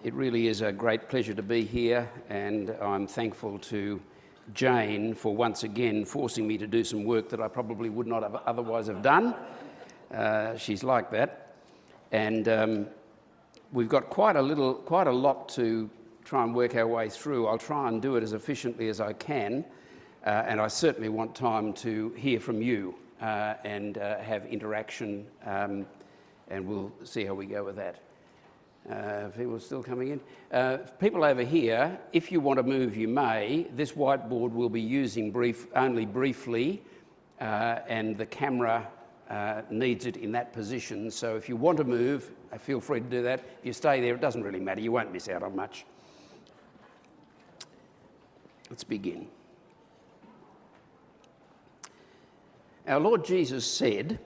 It really is a great pleasure to be here, and I'm thankful to Jane for once again forcing me to do some work that I probably would not have otherwise have done. She's like that. And we've got quite a lot to try and work our way through. I'll try and do it as efficiently as I can, and I certainly want time to hear from you and have interaction, and we'll see how we go with that. People are still coming in. People over here, if you want to move, you may. This whiteboard will be using only briefly, and the camera needs it in that position. So if you want to move, feel free to do that. If you stay there, it doesn't really matter. You won't miss out on much. Let's begin. Our Lord Jesus said,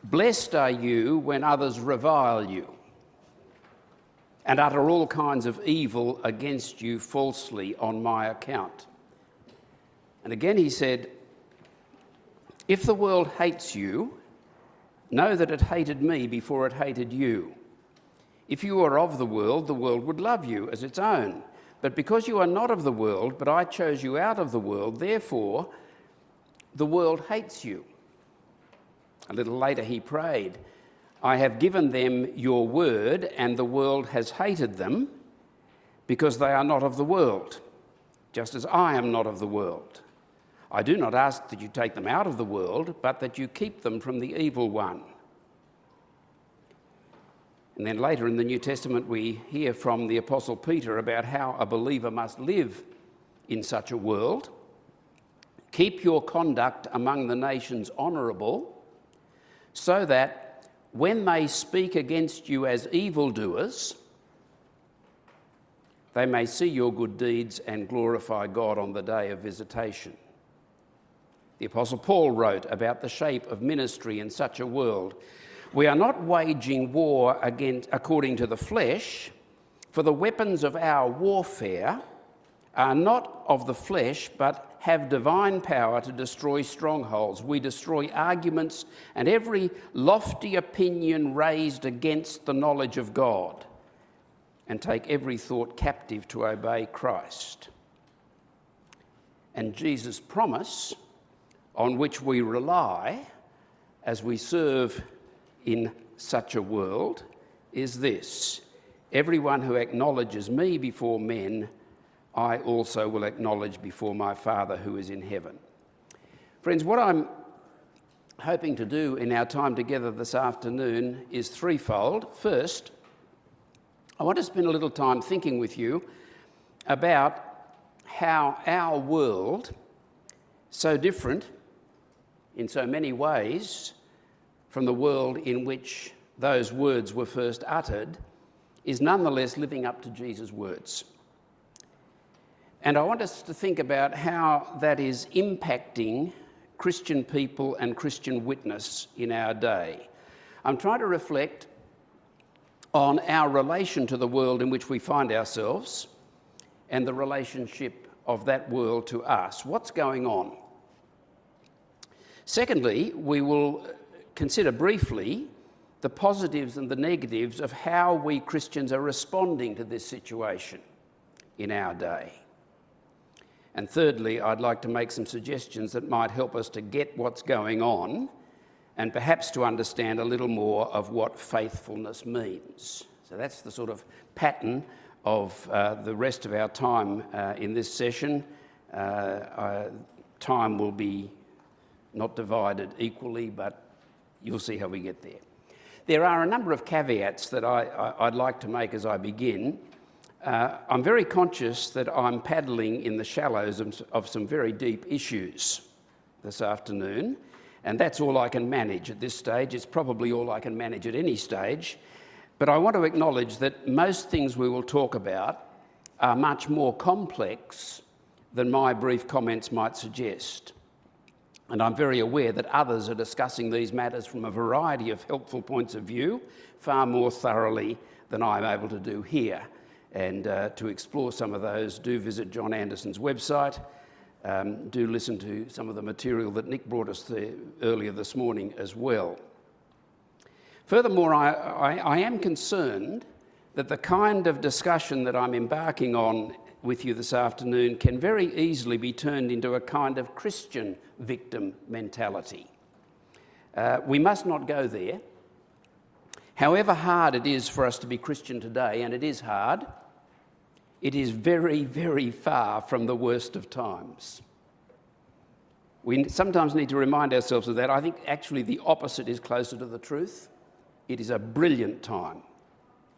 "Blessed are you when others revile you and utter all kinds of evil against you falsely on my account." And again he said, "If the world hates you, know that it hated me before it hated you. If you were of the world would love you as its own. But because you are not of the world, but I chose you out of the world, therefore the world hates you." A little later he prayed, "I have given them your word, and the world has hated them because they are not of the world, just as I am not of the world. I do not ask that you take them out of the world, but that you keep them from the evil one." And then later in the New Testament we hear from the Apostle Peter about how a believer must live in such a world. "Keep your conduct among the nations honourable, so that when they speak against you as evildoers, they may see your good deeds and glorify God on the day of visitation." The Apostle Paul wrote about the shape of ministry in such a world. "We are not waging war according to the flesh, for the weapons of our warfare are not of the flesh, but have divine power to destroy strongholds. We destroy arguments and every lofty opinion raised against the knowledge of God, and take every thought captive to obey Christ." And Jesus' promise, on which we rely as we serve in such a world, is this: "Everyone who acknowledges me before men, I also will acknowledge before my Father who is in heaven." Friends, what I'm hoping to do in our time together this afternoon is threefold. First, I want to spend a little time thinking with you about how our world, so different in so many ways from the world in which those words were first uttered, is nonetheless living up to Jesus' words. And I want us to think about how that is impacting Christian people and Christian witness in our day. I'm trying to reflect on our relation to the world in which we find ourselves and the relationship of that world to us. What's going on? Secondly, we will consider briefly the positives and the negatives of how we Christians are responding to this situation in our day. And thirdly, I'd like to make some suggestions that might help us to get what's going on and perhaps to understand a little more of what faithfulness means. So that's the sort of pattern of the rest of our time in this session. Time will be not divided equally, but you'll see how we get there. There are a number of caveats that I'd like to make as I begin. I'm very conscious that I'm paddling in the shallows of some very deep issues this afternoon, and that's all I can manage at this stage. It's probably all I can manage at any stage, but I want to acknowledge that most things we will talk about are much more complex than my brief comments might suggest. And I'm very aware that others are discussing these matters from a variety of helpful points of view, far more thoroughly than I'm able to do here. And to explore some of those, do visit John Anderson's website. Do listen to some of the material that Nick brought us earlier this morning as well. Furthermore, I am concerned that the kind of discussion that I'm embarking on with you this afternoon can very easily be turned into a kind of Christian victim mentality. We must not go there. However hard it is for us to be Christian today, and it is hard, it is very, very far from the worst of times. We sometimes need to remind ourselves of that. I think actually the opposite is closer to the truth. It is a brilliant time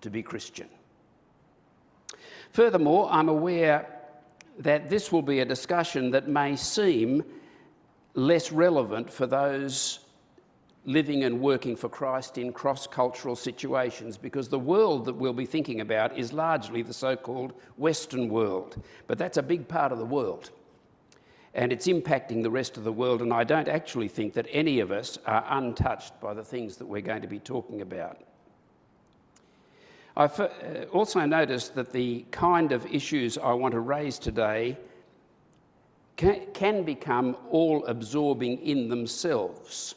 to be Christian. Furthermore, I'm aware that this will be a discussion that may seem less relevant for those living and working for Christ in cross-cultural situations, because the world that we'll be thinking about is largely the so-called Western world. But that's a big part of the world, and it's impacting the rest of the world, and I don't actually think that any of us are untouched by the things that we're going to be talking about. I've also noticed that the kind of issues I want to raise today can become all-absorbing in themselves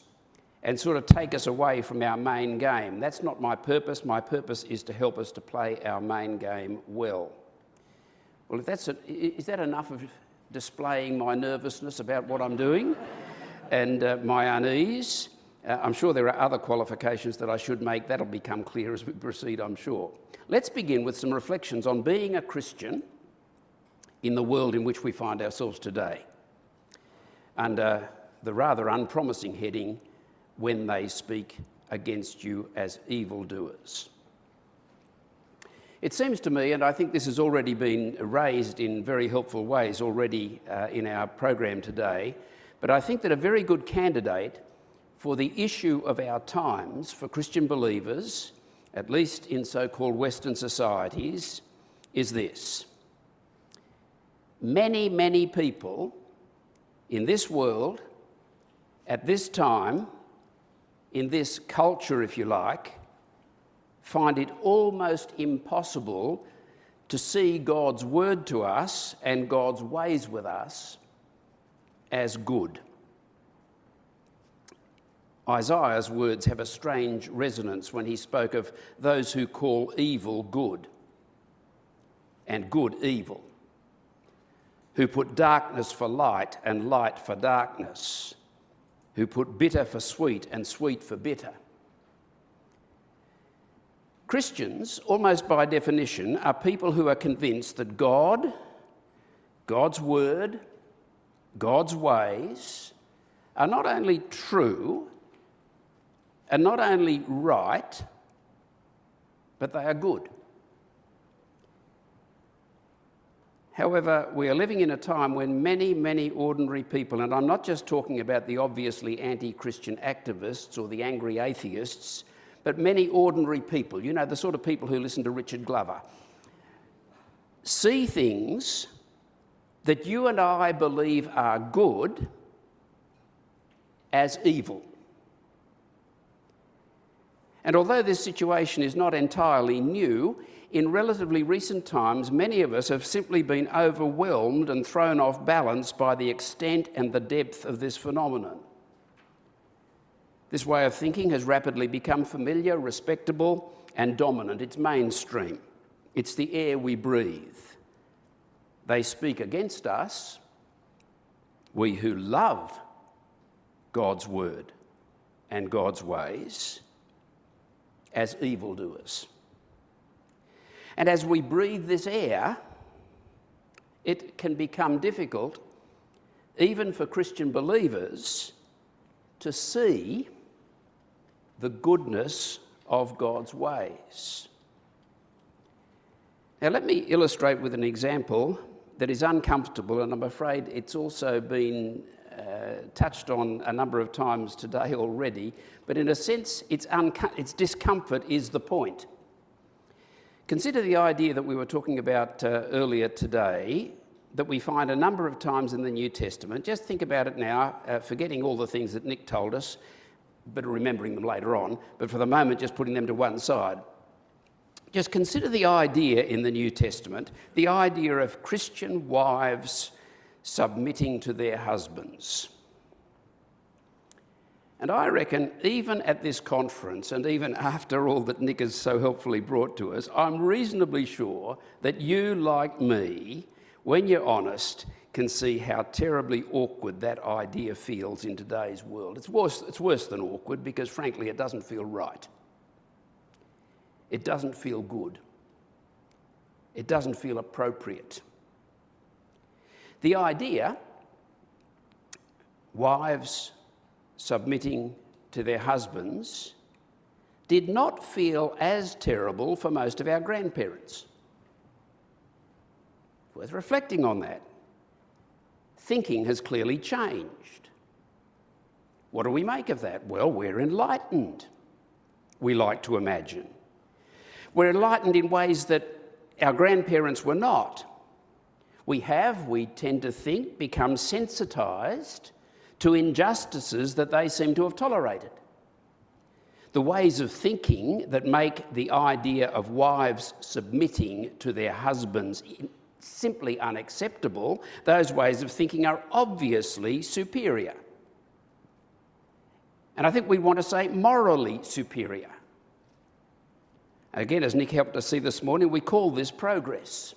and sort of take us away from our main game. That's not my purpose. My purpose is to help us to play our main game well. Well, is that enough of displaying my nervousness about what I'm doing and my unease? I'm sure there are other qualifications that I should make. That'll become clear as we proceed, I'm sure. Let's begin with some reflections on being a Christian in the world in which we find ourselves today, under the rather unpromising heading, "When they speak against you as evildoers." It seems to me, and I think this has already been raised in very helpful ways already in our program today, but I think that a very good candidate for the issue of our times for Christian believers, at least in so-called Western societies, is this. Many, many people in this world, at this time, in this culture, if you like, find it almost impossible to see God's word to us and God's ways with us as good. Isaiah's words have a strange resonance when he spoke of those who call evil good and good evil, who put darkness for light and light for darkness, who put bitter for sweet and sweet for bitter. Christians, almost by definition, are people who are convinced that God, God's word, God's ways are not only true and not only right, but they are good. However, we are living in a time when many, many ordinary people, and I'm not just talking about the obviously anti-Christian activists or the angry atheists, but many ordinary people, you know, the sort of people who listen to Richard Glover, see things that you and I believe are good as evil. And although this situation is not entirely new, in relatively recent times, many of us have simply been overwhelmed and thrown off balance by the extent and the depth of this phenomenon. This way of thinking has rapidly become familiar, respectable, and dominant. It's mainstream. It's the air we breathe. They speak against us, we who love God's word and God's ways, as evildoers. And as we breathe this air, it can become difficult, even for Christian believers, to see the goodness of God's ways. Now, let me illustrate with an example that is uncomfortable, and I'm afraid it's also been touched on a number of times today already, but in a sense, its discomfort is the point. Consider the idea that we were talking about earlier today, that we find a number of times in the New Testament. Just think about it now, forgetting all the things that Nick told us, but remembering them later on, but for the moment just putting them to one side. Just consider the idea in the New Testament, the idea of Christian wives submitting to their husbands. And I reckon even at this conference, and even after all that Nick has so helpfully brought to us, I'm reasonably sure that you, like me, when you're honest, can see how terribly awkward that idea feels in today's world. It's worse than awkward because, frankly, it doesn't feel right. It doesn't feel good. It doesn't feel appropriate. The idea, wives submitting to their husbands, did not feel as terrible for most of our grandparents. Worth reflecting on that. Thinking has clearly changed. What do we make of that? Well, we're enlightened, we like to imagine. We're enlightened in ways that our grandparents were not. We tend to think, become sensitised to injustices that they seem to have tolerated. The ways of thinking that make the idea of wives submitting to their husbands simply unacceptable, those ways of thinking are obviously superior. And I think we want to say morally superior. Again, as Nick helped us see this morning, we call this progress.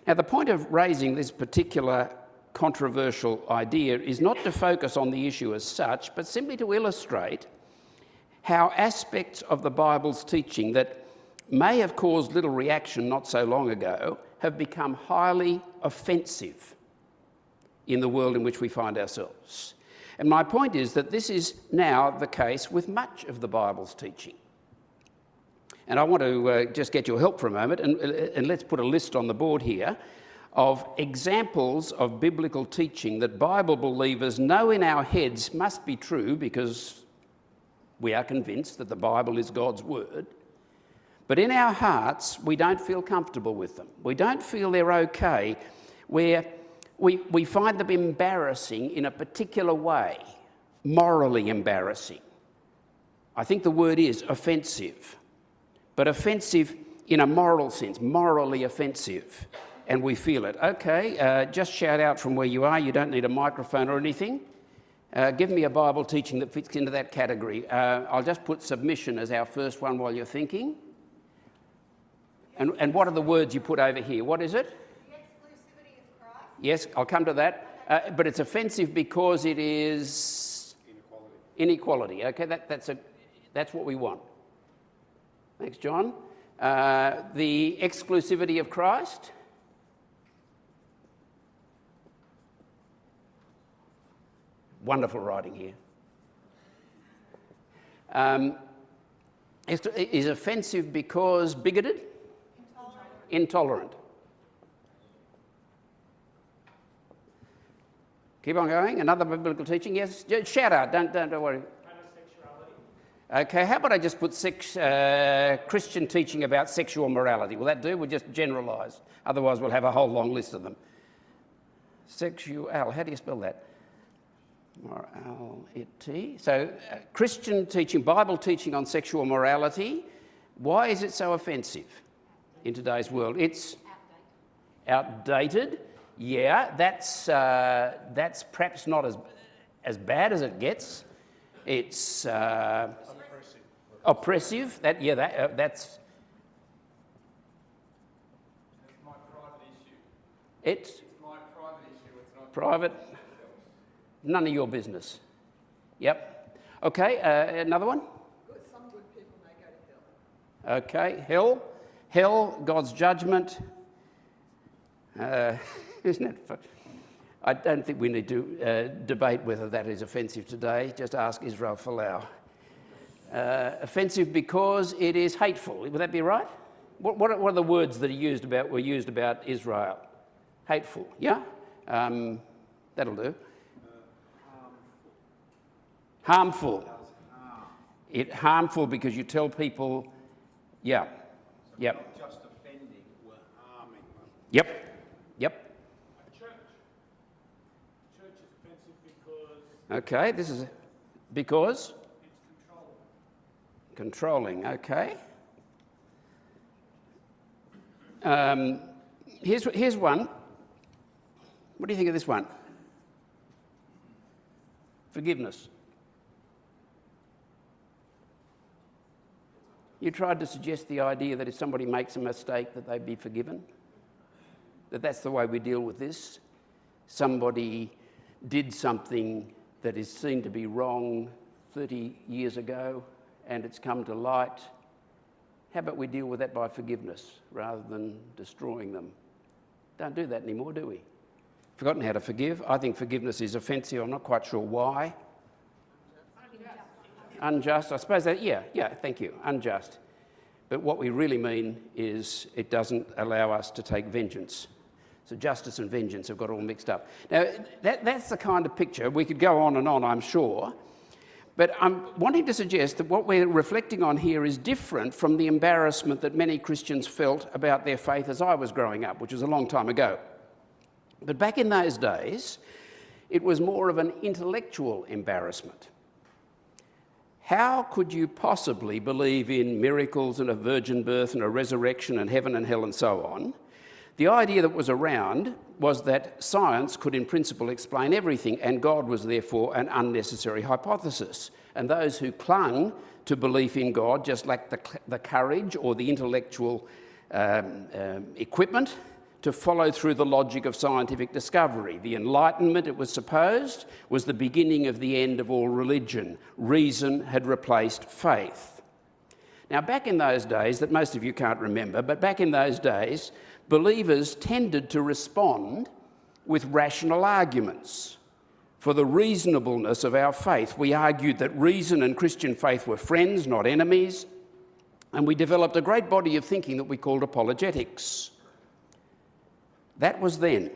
Now, the point of raising this particular controversial idea is not to focus on the issue as such, but simply to illustrate how aspects of the Bible's teaching that may have caused little reaction not so long ago have become highly offensive in the world in which we find ourselves. And my point is that this is now the case with much of the Bible's teaching. And I want to just get your help for a moment, and let's put a list on the board here of examples of biblical teaching that Bible believers know in our heads must be true because we are convinced that the Bible is God's word. But in our hearts, we don't feel comfortable with them. We don't feel they're okay, where we find them embarrassing in a particular way, morally embarrassing. I think the word is offensive, but offensive in a moral sense, morally offensive, and we feel it. Okay, just shout out from where you are. You don't need a microphone or anything. Give me a Bible teaching that fits into that category. I'll just put submission as our first one while you're thinking. And what are the words you put over here? What is it? The exclusivity of Christ. Yes, I'll come to that. But it's offensive because it is inequality. Okay, that's what we want. Thanks, John. The exclusivity of Christ. Wonderful writing here. Is offensive because bigoted? Intolerant. Keep on going. Another biblical teaching. Yes, shout out. Don't worry. Okay, how about I just put Christian teaching about sexual morality? Will that do? We'll just generalise. Otherwise, we'll have a whole long list of them. Sexual. How do you spell that? Morality. So, Christian teaching, Bible teaching on sexual morality. Why is it so offensive in today's world? It's outdated. Yeah, that's perhaps not as bad as it gets. It's oppressive. That's. It's my private issue. It's my private issue. It's not private. None of your business. Yep. Okay. Another one. Some good people may go to hell. Okay. Hell. God's judgment. Isn't it? I don't think we need to debate whether that is offensive today. Just ask Israel Folau. Offensive because it is hateful. Would that be right? What are the words that were used about Israel? Hateful. Yeah. That'll do. Harmful. Harmful because you tell people. Yeah. Yep. not just offending, we're harming them. Yep. Church is offensive because Okay, this is because? it's Controlling, okay. Here's one. What do you think of this one? Forgiveness. You tried to suggest the idea that if somebody makes a mistake that they'd be forgiven? That's the way we deal with this? Somebody did something that is seen to be wrong 30 years ago and it's come to light. How about we deal with that by forgiveness rather than destroying them? Don't do that anymore, do we? Forgotten how to forgive. I think forgiveness is offensive. I'm not quite sure why. Unjust. I suppose that, yeah, thank you. Unjust. But what we really mean is it doesn't allow us to take vengeance. So justice and vengeance have got all mixed up. Now, that's the kind of picture. We could go on and on, I'm sure. But I'm wanting to suggest that what we're reflecting on here is different from the embarrassment that many Christians felt about their faith as I was growing up, which was a long time ago. But back in those days, it was more of an intellectual embarrassment. How could you possibly believe in miracles and a virgin birth and a resurrection and heaven and hell and so on? The idea that was around was that science could in principle explain everything and God was therefore an unnecessary hypothesis. And those who clung to belief in God just lacked the courage or the intellectual equipment to follow through the logic of scientific discovery. The Enlightenment, it was supposed, was the beginning of the end of all religion. Reason had replaced faith. Now, back in those days, that most of you can't remember, but back in those days, believers tended to respond with rational arguments for the reasonableness of our faith. We argued that reason and Christian faith were friends, not enemies, and we developed a great body of thinking that we called apologetics. That was then.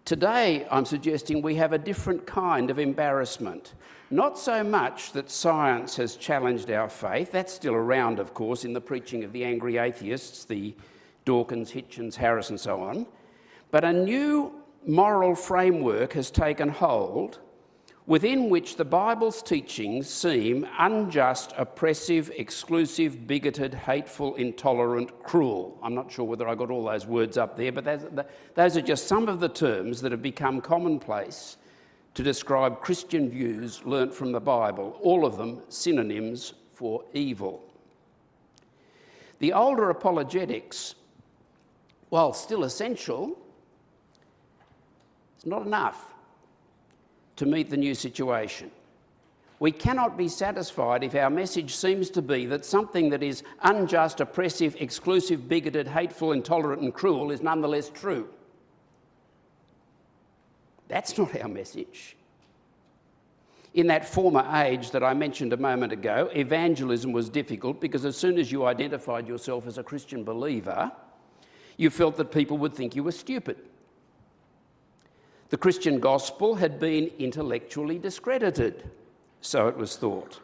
Today, I'm suggesting we have a different kind of embarrassment. Not so much that science has challenged our faith. That's still around, of course, in the preaching of the angry atheists, the Dawkins, Hitchens, Harris and so on. But a new moral framework has taken hold within which the Bible's teachings seem unjust, oppressive, exclusive, bigoted, hateful, intolerant, cruel. I'm not sure whether I got all those words up there, but those are just some of the terms that have become commonplace to describe Christian views learnt from the Bible, all of them synonyms for evil. The older apologetics, while still essential, it's not enough to meet the new situation. We cannot be satisfied if our message seems to be that something that is unjust, oppressive, exclusive, bigoted, hateful, intolerant and cruel is nonetheless true. That's not our message. In that former age that I mentioned a moment ago, evangelism was difficult because as soon as you identified yourself as a Christian believer, you felt that people would think you were stupid. The Christian gospel had been intellectually discredited, so it was thought.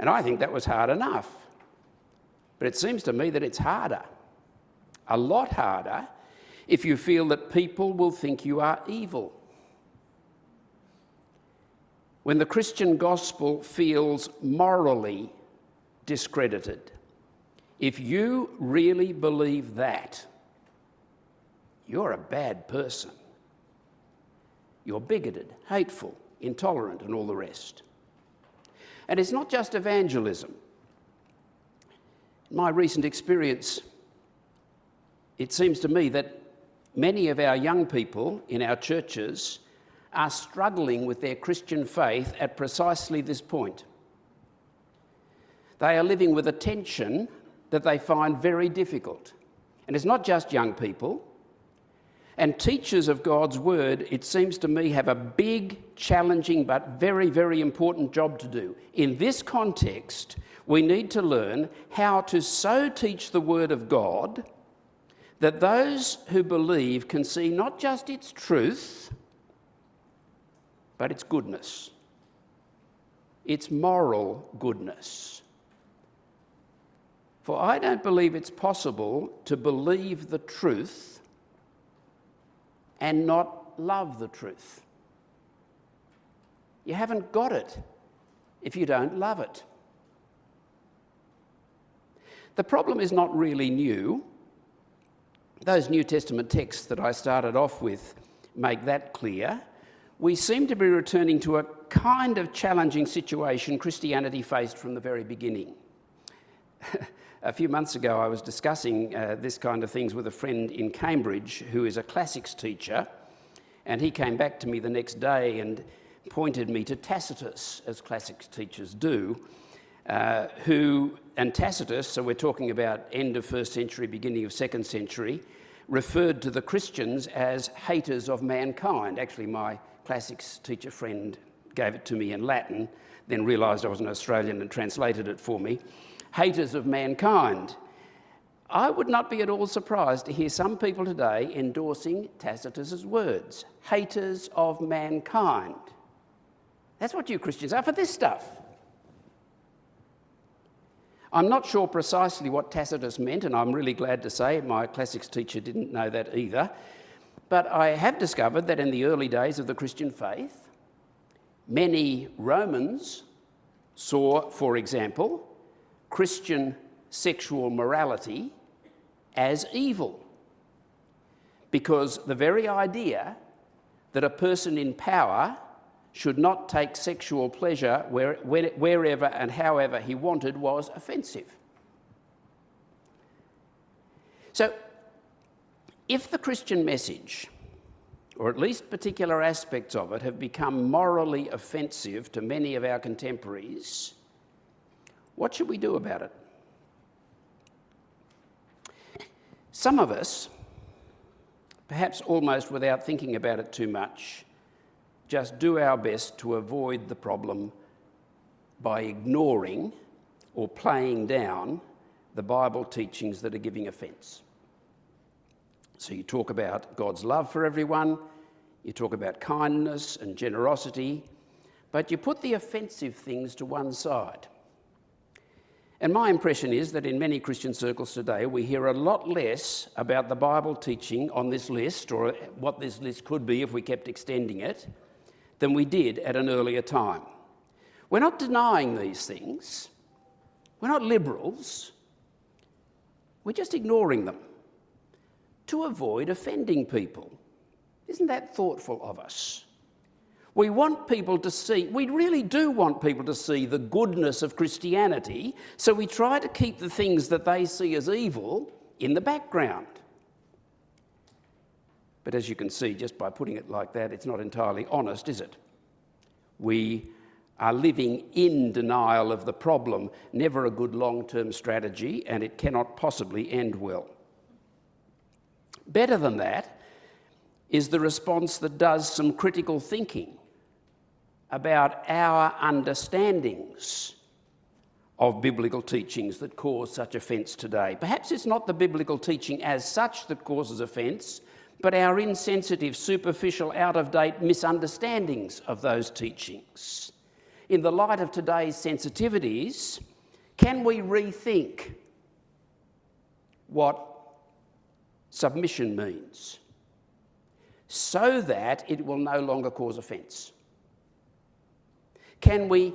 And I think that was hard enough. But it seems to me that it's harder, a lot harder, if you feel that people will think you are evil. When the Christian gospel feels morally discredited, if you really believe that, you're a bad person. You're bigoted, hateful, intolerant, and all the rest. And it's not just evangelism. In my recent experience, it seems to me that many of our young people in our churches are struggling with their Christian faith at precisely this point. They are living with a tension that they find very difficult. And it's not just young people. And teachers of God's word, it seems to me, have a big, challenging, but very, very important job to do. In this context, we need to learn how to so teach the word of God that those who believe can see not just its truth, but its goodness, its moral goodness. For I don't believe it's possible to believe the truth and not love the truth. You haven't got it if you don't love it. The problem is not really new. Those New Testament texts that I started off with make that clear. we seem to be returning to a kind of challenging situation Christianity faced from the very beginning. A few months ago, I was discussing this kind of things with a friend in Cambridge who is a classics teacher, and he came back to me the next day and pointed me to Tacitus, as classics teachers do, and Tacitus, so we're talking about end of 1st century, beginning of 2nd century, referred to the Christians as haters of mankind. Actually, my classics teacher friend gave it to me in Latin, then realised I was an Australian and translated it for me. Haters of mankind. I would not be at all surprised to hear some people today endorsing Tacitus's words. Haters of mankind. That's what you Christians are for this stuff. I'm not sure precisely what Tacitus meant, and I'm really glad to say my classics teacher didn't know that either. But I have discovered that in the early days of the Christian faith, many Romans saw, for example, Christian sexual morality as evil. Because the very idea that a person in power should not take sexual pleasure wherever and however he wanted was offensive. So, if the Christian message, or at least particular aspects of it, have become morally offensive to many of our contemporaries, what should we do about it? Some of us, perhaps almost without thinking about it too much, just do our best to avoid the problem by ignoring or playing down the Bible teachings that are giving offence. So you talk about God's love for everyone, you talk about kindness and generosity, but you put the offensive things to one side. And my impression is that in many Christian circles today, we hear a lot less about the Bible teaching on this list, or what this list could be if we kept extending it, than we did at an earlier time. We're not denying these things. We're not liberals. We're just ignoring them to avoid offending people. Isn't that thoughtful of us? We want people to see, we really do want people to see the goodness of Christianity, so we try to keep the things that they see as evil in the background. But as you can see, just by putting it like that, it's not entirely honest, is it? We are living in denial of the problem, never a good long-term strategy, and it cannot possibly end well. Better than that is the response that does some critical thinking about our understandings of biblical teachings that cause such offence today. Perhaps it's not the biblical teaching as such that causes offence, but our insensitive, superficial, out-of-date misunderstandings of those teachings. In the light of today's sensitivities, can we rethink what submission means so that it will no longer cause offence? Can we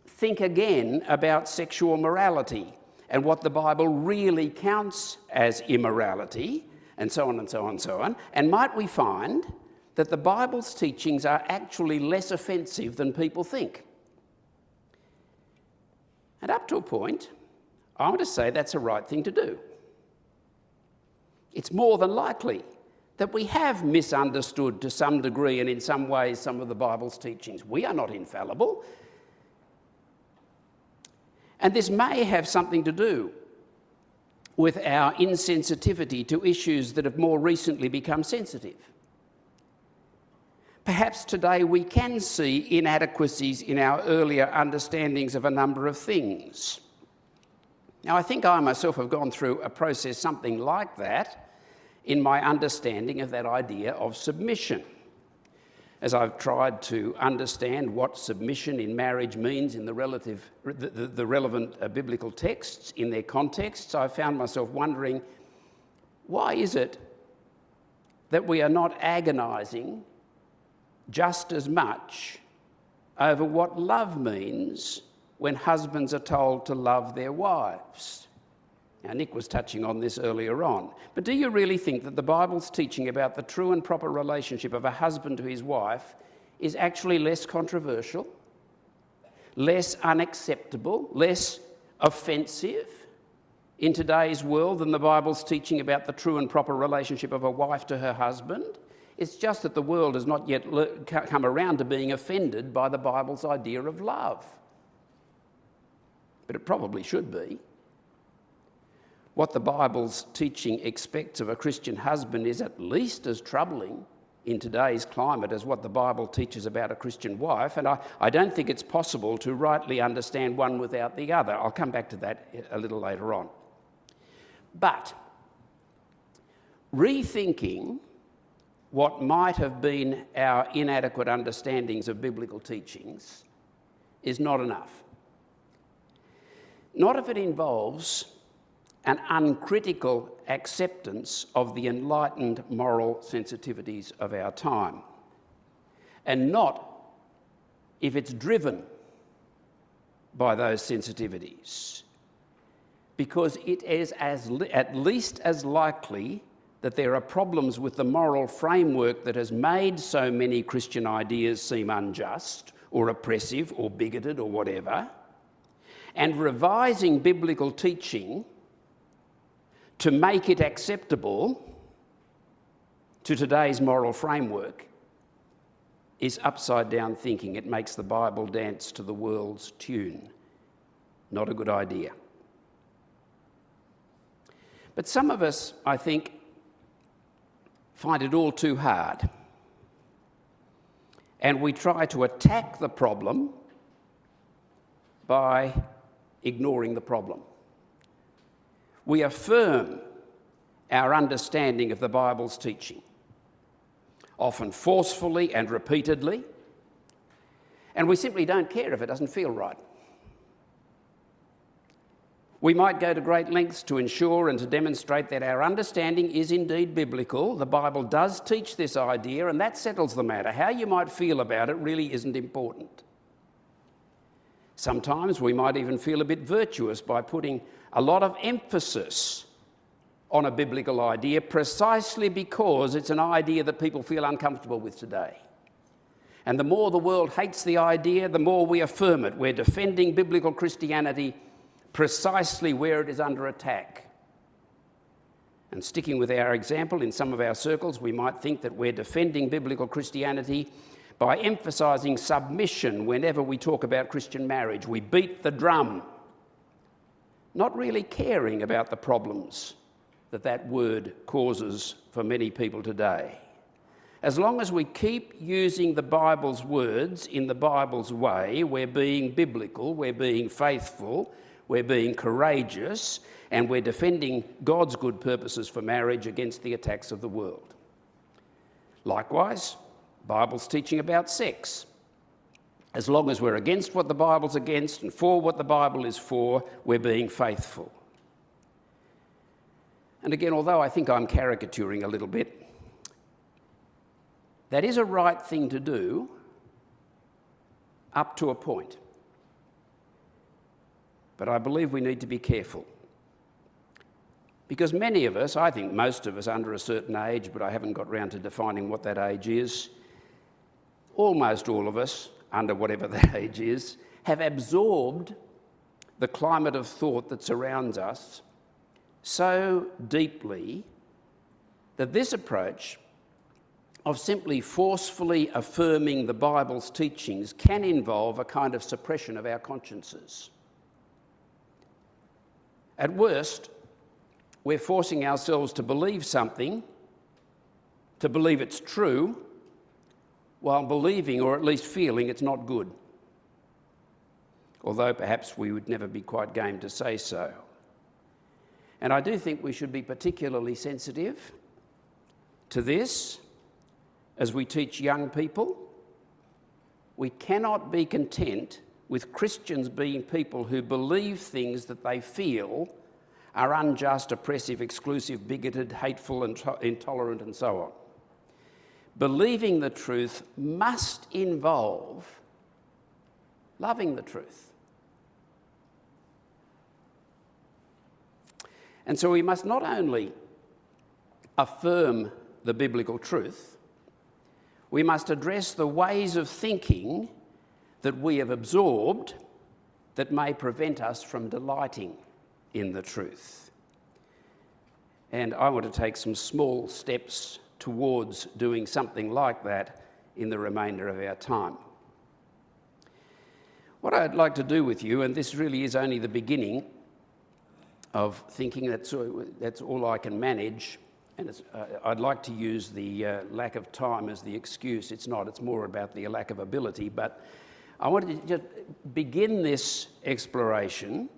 think again about sexual morality and what the Bible really counts as immorality, and so on and so on and so on? And might we find that the Bible's teachings are actually less offensive than people think? And up to a point, I want to say that's a right thing to do. It's more than likely that we have misunderstood to some degree and in some ways some of the Bible's teachings. We are not infallible. And this may have something to do with our insensitivity to issues that have more recently become sensitive. Perhaps today we can see inadequacies in our earlier understandings of a number of things. Now, I think I myself have gone through a process something like that in my understanding of that idea of submission. As I've tried to understand what submission in marriage means in the relevant biblical texts, in their contexts, I found myself wondering, why is it that we are not agonising just as much over what love means when husbands are told to love their wives? Now, Nick was touching on this earlier on. But do you really think that the Bible's teaching about the true and proper relationship of a husband to his wife is actually less controversial, less unacceptable, less offensive in today's world than the Bible's teaching about the true and proper relationship of a wife to her husband. It's just that the world has not yet come around to being offended by the Bible's idea of love. But it probably should be. What the Bible's teaching expects of a Christian husband is at least as troubling in today's climate as what the Bible teaches about a Christian wife, and I don't think it's possible to rightly understand one without the other. I'll come back to that a little later on. But rethinking what might have been our inadequate understandings of biblical teachings is not enough. Not if it involves an uncritical acceptance of the enlightened moral sensitivities of our time, and not if it's driven by those sensitivities, because it is at least as likely that there are problems with the moral framework that has made so many Christian ideas seem unjust or oppressive or bigoted or whatever, and revising biblical teaching to make it acceptable to today's moral framework is upside-down thinking. It makes the Bible dance to the world's tune. Not a good idea. But some of us, I think, find it all too hard. And we try to attack the problem by ignoring the problem. We affirm our understanding of the Bible's teaching, often forcefully and repeatedly, and we simply don't care if it doesn't feel right. We might go to great lengths to ensure and to demonstrate that our understanding is indeed biblical. The Bible does teach this idea, and that settles the matter. How you might feel about it really isn't important. Sometimes we might even feel a bit virtuous by putting a lot of emphasis on a biblical idea precisely because it's an idea that people feel uncomfortable with today. And the more the world hates the idea, the more we affirm it. We're defending biblical Christianity precisely where it is under attack. And sticking with our example, in some of our circles, we might think that we're defending biblical Christianity by emphasising submission whenever we talk about Christian marriage. We beat the drum, not really caring about the problems that word causes for many people today. As long as we keep using the Bible's words in the Bible's way, we're being biblical, we're being faithful, we're being courageous, and we're defending God's good purposes for marriage against the attacks of the world. Likewise, Bible's teaching about sex. As long as we're against what the Bible's against and for what the Bible is for, we're being faithful. And again, although I think I'm caricaturing a little bit, that is a right thing to do up to a point. But I believe we need to be careful. Because many of us, I think most of us under a certain age, but I haven't got round to defining what that age is, almost all of us, under whatever that age is, have absorbed the climate of thought that surrounds us so deeply that this approach of simply forcefully affirming the Bible's teachings can involve a kind of suppression of our consciences. At worst, we're forcing ourselves to believe something, to believe it's true, while believing, or at least feeling, it's not good. Although perhaps we would never be quite game to say so. And I do think we should be particularly sensitive to this as we teach young people. We cannot be content with Christians being people who believe things that they feel are unjust, oppressive, exclusive, bigoted, hateful, and intolerant, and so on. Believing the truth must involve loving the truth. And so we must not only affirm the biblical truth, we must address the ways of thinking that we have absorbed that may prevent us from delighting in the truth. And I want to take some small steps towards doing something like that in the remainder of our time. What I'd like to do with you, and this really is only the beginning of thinking, that's all I can manage, and I'd like to use the lack of time as the excuse. It's not, it's more about the lack of ability, but I want to just begin this exploration.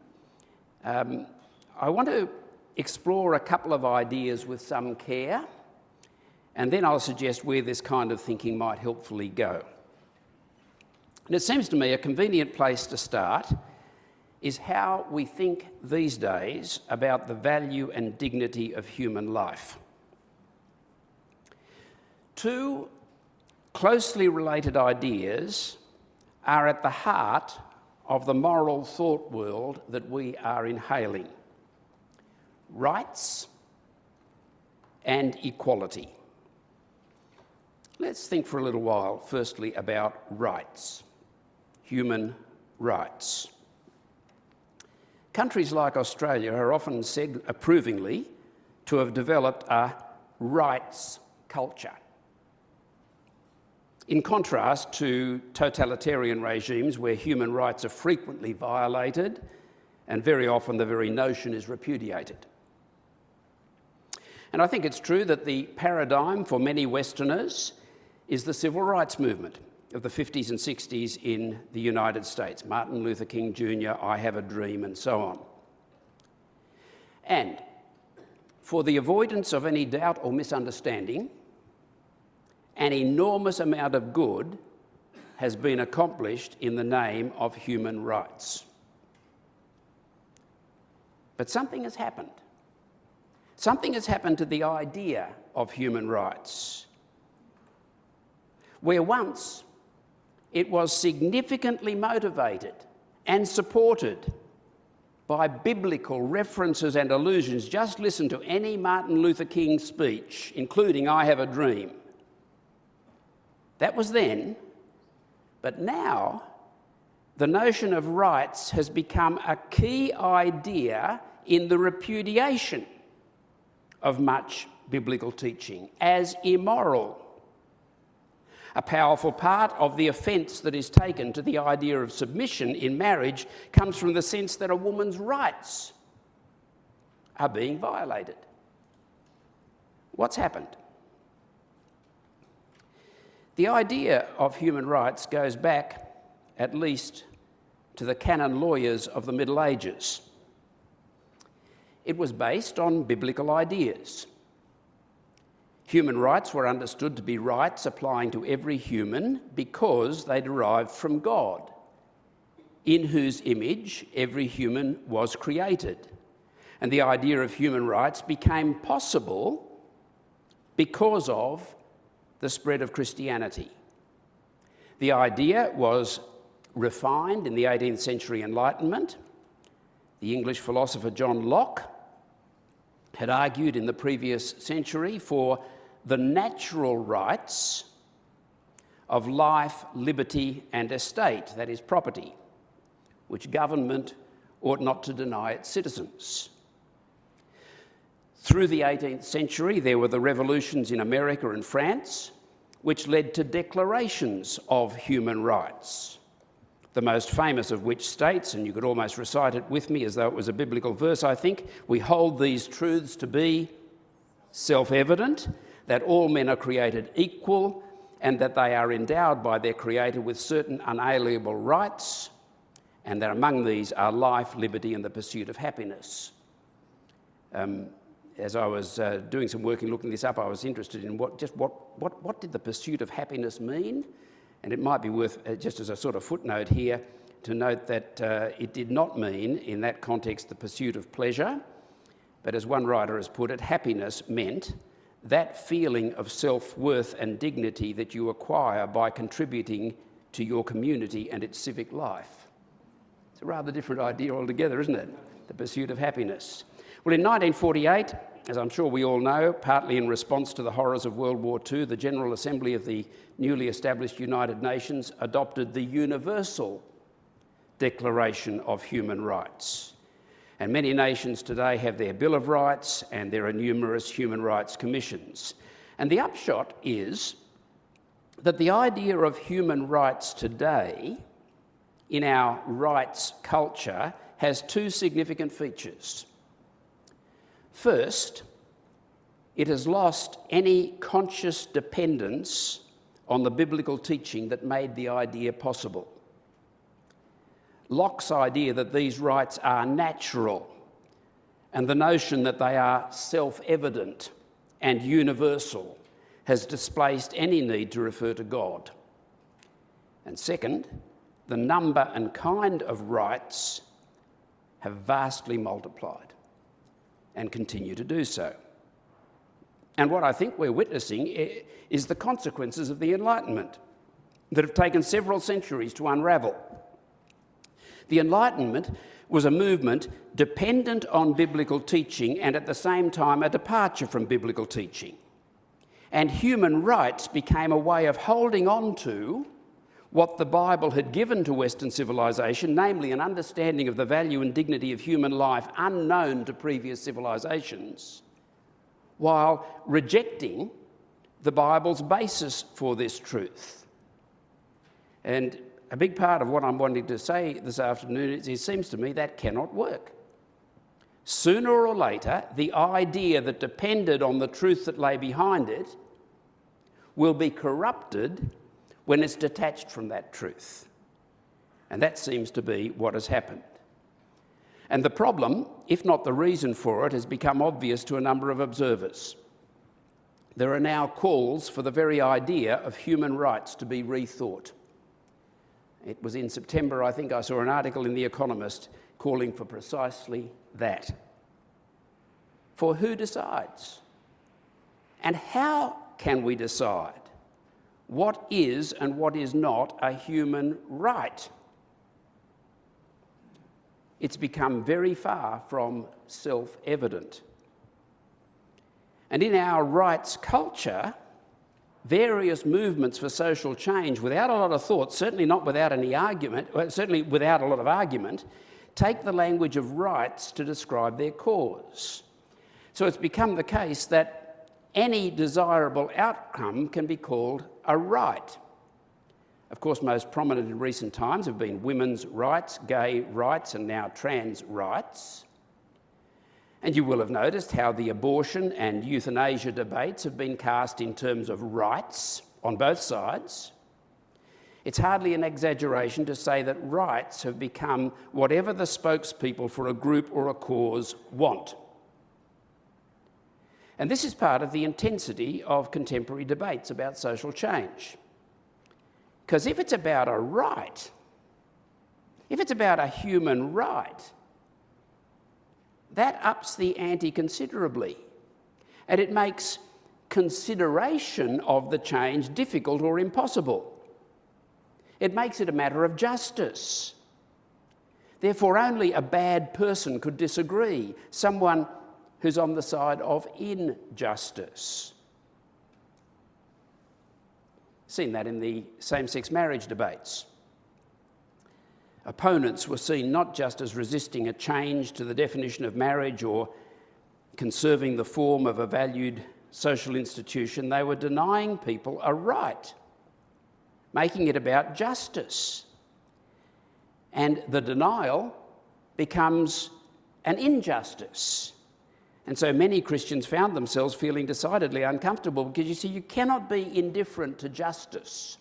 I want to explore a couple of ideas with some care, and then I'll suggest where this kind of thinking might helpfully go. And it seems to me a convenient place to start is how we think these days about the value and dignity of human life. Two closely related ideas are at the heart of the moral thought world that we are inhaling: rights and equality. Let's think for a little while, firstly, about rights, human rights. Countries like Australia are often said approvingly to have developed a rights culture. In contrast to totalitarian regimes where human rights are frequently violated and very often the very notion is repudiated. And I think it's true that the paradigm for many Westerners is the civil rights movement of the 50s and 60s in the United States. Martin Luther King Jr., I Have a Dream, and so on. And for the avoidance of any doubt or misunderstanding, an enormous amount of good has been accomplished in the name of human rights. But something has happened. Something has happened to the idea of human rights, where once it was significantly motivated and supported by biblical references and allusions. Just listen to any Martin Luther King speech, including I Have a Dream. That was then, but now the notion of rights has become a key idea in the repudiation of much biblical teaching as immoral. A powerful part of the offence that is taken to the idea of submission in marriage comes from the sense that a woman's rights are being violated. What's happened? The idea of human rights goes back at least to the canon lawyers of the Middle Ages. It was based on biblical ideas. Human rights were understood to be rights applying to every human because they derived from God, in whose image every human was created. And the idea of human rights became possible because of the spread of Christianity. The idea was refined in the 18th century Enlightenment. The English philosopher John Locke had argued in the previous century for the natural rights of life, liberty, and estate, that is, property, which government ought not to deny its citizens. Through the 18th century, there were the revolutions in America and France, which led to declarations of human rights, the most famous of which states, and you could almost recite it with me as though it was a biblical verse, I think, we hold these truths to be self-evident, that all men are created equal and that they are endowed by their Creator with certain unalienable rights, and that among these are life, liberty, and the pursuit of happiness. As I was doing some work and looking this up, I was interested in what did the pursuit of happiness mean? And it might be worth, just as a sort of footnote here, to note that it did not mean, in that context, the pursuit of pleasure, but as one writer has put it, happiness meant that feeling of self-worth and dignity that you acquire by contributing to your community and its civic life. It's a rather different idea altogether, isn't it? The pursuit of happiness. Well, in 1948, as I'm sure we all know, partly in response to the horrors of World War II, the General Assembly of the newly established United Nations adopted the Universal Declaration of Human Rights. And many nations today have their Bill of Rights, and there are numerous human rights commissions. And the upshot is that the idea of human rights today in our rights culture has two significant features. First, it has lost any conscious dependence on the biblical teaching that made the idea possible. Locke's idea that these rights are natural and the notion that they are self-evident and universal has displaced any need to refer to God. And second, the number and kind of rights have vastly multiplied and continue to do so. And what I think we're witnessing is the consequences of the Enlightenment that have taken several centuries to unravel. The Enlightenment was a movement dependent on biblical teaching and at the same time a departure from biblical teaching. And human rights became a way of holding on to what the Bible had given to Western civilization, namely an understanding of the value and dignity of human life unknown to previous civilizations, while rejecting the Bible's basis for this truth. And a big part of what I'm wanting to say this afternoon is it seems to me that cannot work. Sooner or later, the idea that depended on the truth that lay behind it will be corrupted when it's detached from that truth. And that seems to be what has happened. And the problem, if not the reason for it, has become obvious to a number of observers. There are now calls for the very idea of human rights to be rethought. It was in September, I think I saw an article in The Economist calling for precisely that. For who decides? And how can we decide what is and what is not a human right? It's become very far from self-evident. And in our rights culture, various movements for social change, without a lot of thought, certainly not without any argument, certainly without a lot of argument, take the language of rights to describe their cause. So it's become the case that any desirable outcome can be called a right. Of course, most prominent in recent times have been women's rights, gay rights, and now trans rights. And you will have noticed how the abortion and euthanasia debates have been cast in terms of rights on both sides. It's hardly an exaggeration to say that rights have become whatever the spokespeople for a group or a cause want. And this is part of the intensity of contemporary debates about social change. Because if it's about a right, if it's about a human right, that ups the ante considerably. And it makes consideration of the change difficult or impossible. It makes it a matter of justice. Therefore, only a bad person could disagree, someone who's on the side of injustice. Seen that in the same-sex marriage debates. Opponents were seen not just as resisting a change to the definition of marriage or conserving the form of a valued social institution, they were denying people a right, making it about justice. And the denial becomes an injustice. And so many Christians found themselves feeling decidedly uncomfortable because, you see, you cannot be indifferent to justice,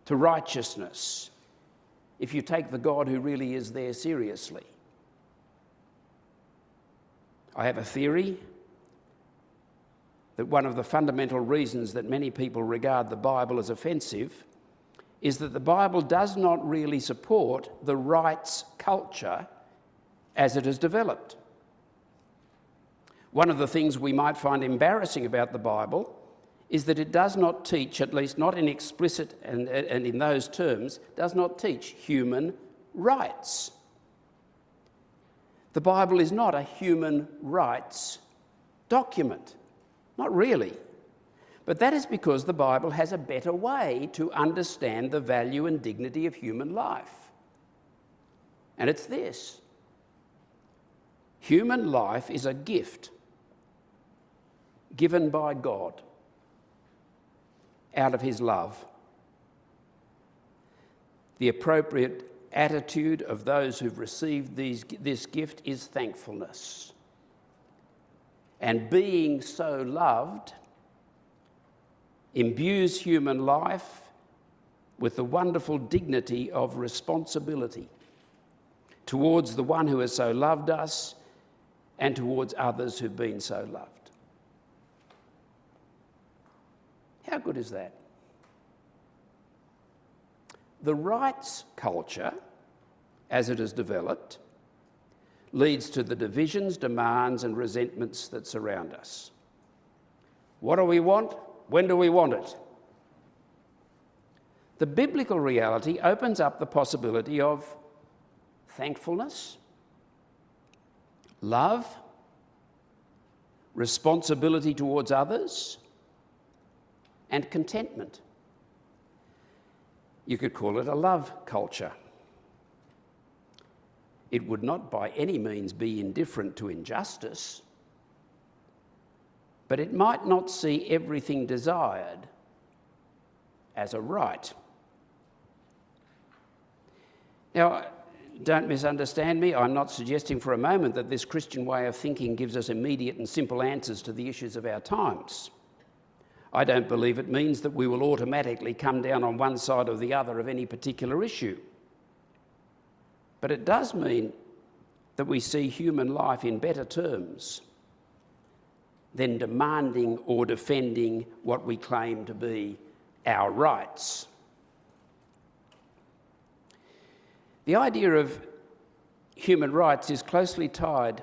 to righteousness, if you take the God who really is there seriously. I have a theory that one of the fundamental reasons that many people regard the Bible as offensive is that the Bible does not really support the rights culture as it has developed. One of the things we might find embarrassing about the Bible is that it does not teach, at least not in explicit and in those terms, does not teach human rights. The Bible is not a human rights document. Not really. But that is because the Bible has a better way to understand the value and dignity of human life. And it's this: human life is a gift given by God out of his love. The appropriate attitude of those who've received this gift is thankfulness. And being so loved imbues human life with the wonderful dignity of responsibility towards the one who has so loved us and towards others who've been so loved. How good is that? The rights culture, as it has developed, leads to the divisions, demands and resentments that surround us. What do we want? When do we want it? The biblical reality opens up the possibility of thankfulness, love, responsibility towards others, and contentment. You could call it a love culture. It would not by any means be indifferent to injustice, but it might not see everything desired as a right. Now, don't misunderstand me. I'm not suggesting for a moment that this Christian way of thinking gives us immediate and simple answers to the issues of our times. I don't believe it means that we will automatically come down on one side or the other of any particular issue. But it does mean that we see human life in better terms than demanding or defending what we claim to be our rights. The idea of human rights is closely tied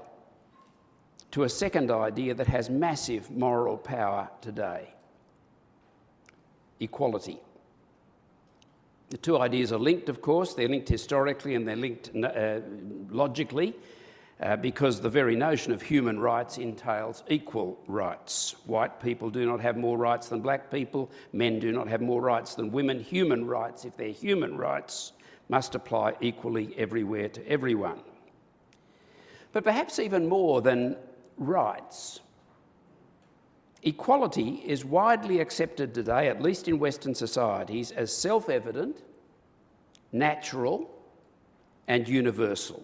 to a second idea that has massive moral power today: equality. The two ideas are linked, of course. They're linked historically and they're linked logically because the very notion of human rights entails equal rights. White people do not have more rights than black people. Men do not have more rights than women. Human rights, if they're human rights, must apply equally everywhere to everyone. But perhaps even more than rights, equality is widely accepted today, at least in Western societies, as self-evident, natural and universal,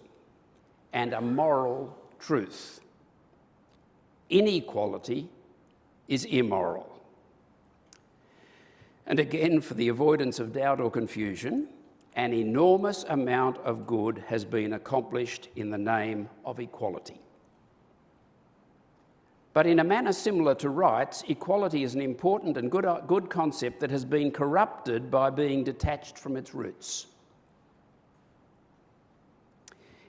and a moral truth. Inequality is immoral. And again, for the avoidance of doubt or confusion, an enormous amount of good has been accomplished in the name of equality. But in a manner similar to rights, equality is an important and good concept that has been corrupted by being detached from its roots.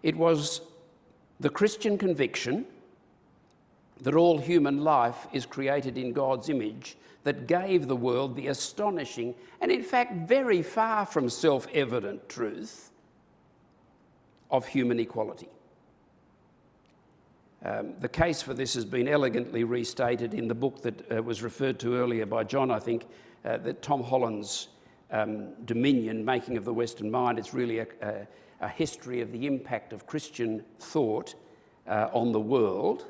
It was the Christian conviction that all human life is created in God's image that gave the world the astonishing and in fact very far from self-evident truth of human equality. The case for this has been elegantly restated in the book that was referred to earlier by John, I think, that Tom Holland's Dominion, Making of the Western Mind. It's really a history of the impact of Christian thought on the world.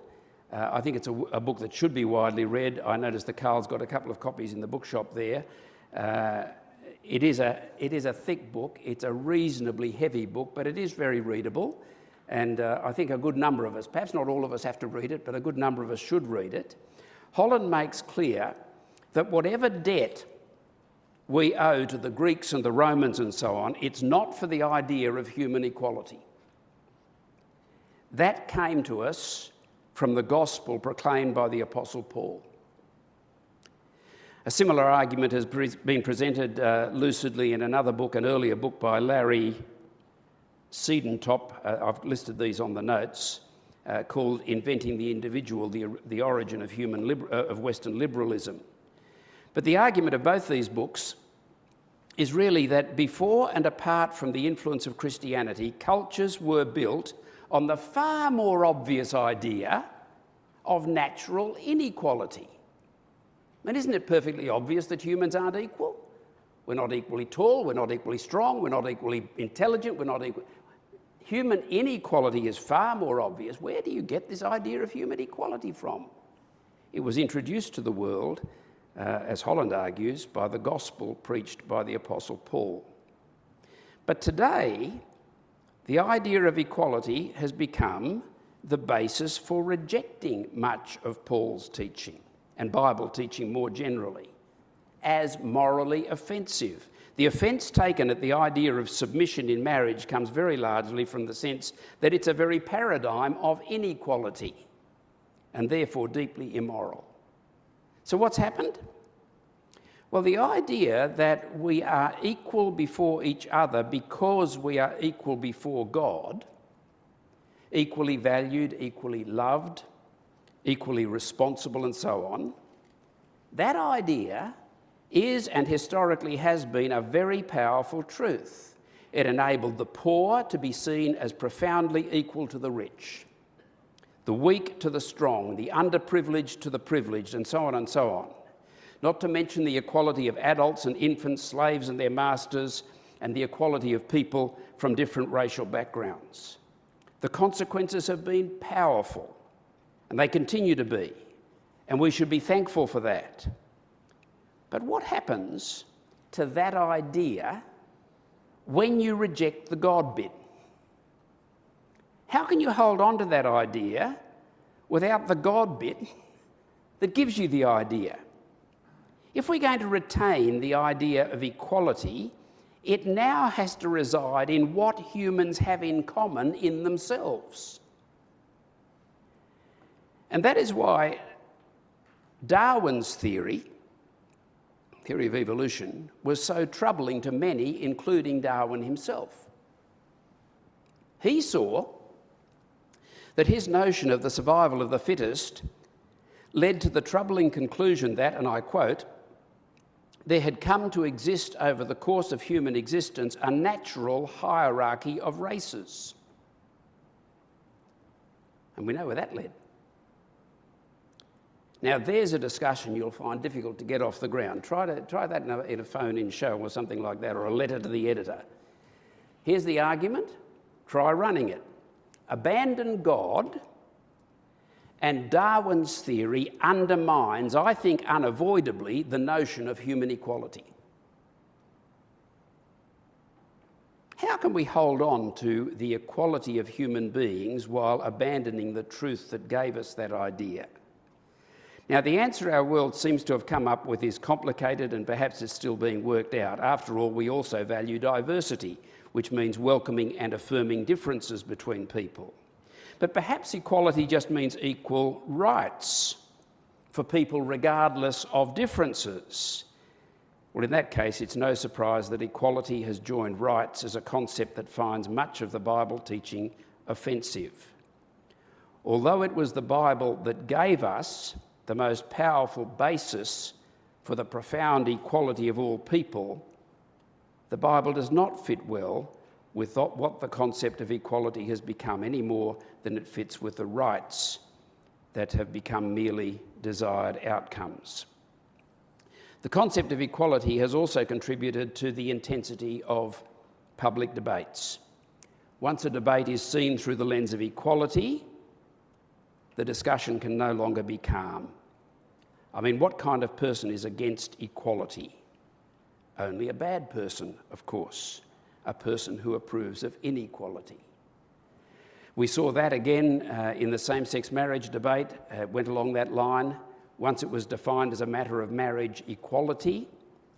I think it's a book that should be widely read. I noticed that Carl's got a couple of copies in the bookshop there. It is a thick book. It's a reasonably heavy book, but it is very readable. And I think a good number of us, perhaps not all of us have to read it, but a good number of us should read it. Holland makes clear that whatever debt we owe to the Greeks and the Romans and so on, it's not for the idea of human equality. That came to us from the gospel proclaimed by the Apostle Paul. A similar argument has been presented lucidly in another book, an earlier book by Larry Siedentop, I've listed these on the notes, called Inventing the Individual, the Origin of Western Liberalism. But the argument of both these books is really that before and apart from the influence of Christianity, cultures were built on the far more obvious idea of natural inequality. And isn't it perfectly obvious that humans aren't equal? We're not equally tall, we're not equally strong, we're not equally intelligent, we're not equal. Human inequality is far more obvious. Where do you get this idea of human equality from? It was introduced to the world, as Holland argues, by the gospel preached by the Apostle Paul. But today, the idea of equality has become the basis for rejecting much of Paul's teaching and Bible teaching more generally as morally offensive. The offence taken at the idea of submission in marriage comes very largely from the sense that it's a very paradigm of inequality and therefore deeply immoral. So what's happened? Well, the idea that we are equal before each other because we are equal before God, equally valued, equally loved, equally responsible, and so on, that idea is and historically has been a very powerful truth. It enabled the poor to be seen as profoundly equal to the rich, the weak to the strong, the underprivileged to the privileged, and so on and so on. Not to mention the equality of adults and infants, slaves and their masters, and the equality of people from different racial backgrounds. The consequences have been powerful, and they continue to be, and we should be thankful for that. But what happens to that idea when you reject the God bit? How can you hold on to that idea without the God bit that gives you the idea? If we're going to retain the idea of equality, it now has to reside in what humans have in common in themselves. And that is why Darwin's theory of evolution, was so troubling to many, including Darwin himself. He saw that his notion of the survival of the fittest led to the troubling conclusion that, and I quote, there had come to exist over the course of human existence a natural hierarchy of races. And we know where that led. Now, there's a discussion you'll find difficult to get off the ground. Try that in a phone-in show or something like that, or a letter to the editor. Here's the argument. Try running it. Abandon God, and Darwin's theory undermines, I think unavoidably, the notion of human equality. How can we hold on to the equality of human beings while abandoning the truth that gave us that idea? Now, the answer our world seems to have come up with is complicated and perhaps it's still being worked out. After all, we also value diversity, which means welcoming and affirming differences between people. But perhaps equality just means equal rights for people regardless of differences. Well, in that case, it's no surprise that equality has joined rights as a concept that finds much of the Bible teaching offensive. Although it was the Bible that gave us the most powerful basis for the profound equality of all people, the Bible does not fit well with what the concept of equality has become any more than it fits with the rights that have become merely desired outcomes. The concept of equality has also contributed to the intensity of public debates. Once a debate is seen through the lens of equality, the discussion can no longer be calm. I mean, what kind of person is against equality? Only a bad person, of course, a person who approves of inequality. We saw that again in the same-sex marriage debate. It went along that line. Once it was defined as a matter of marriage equality,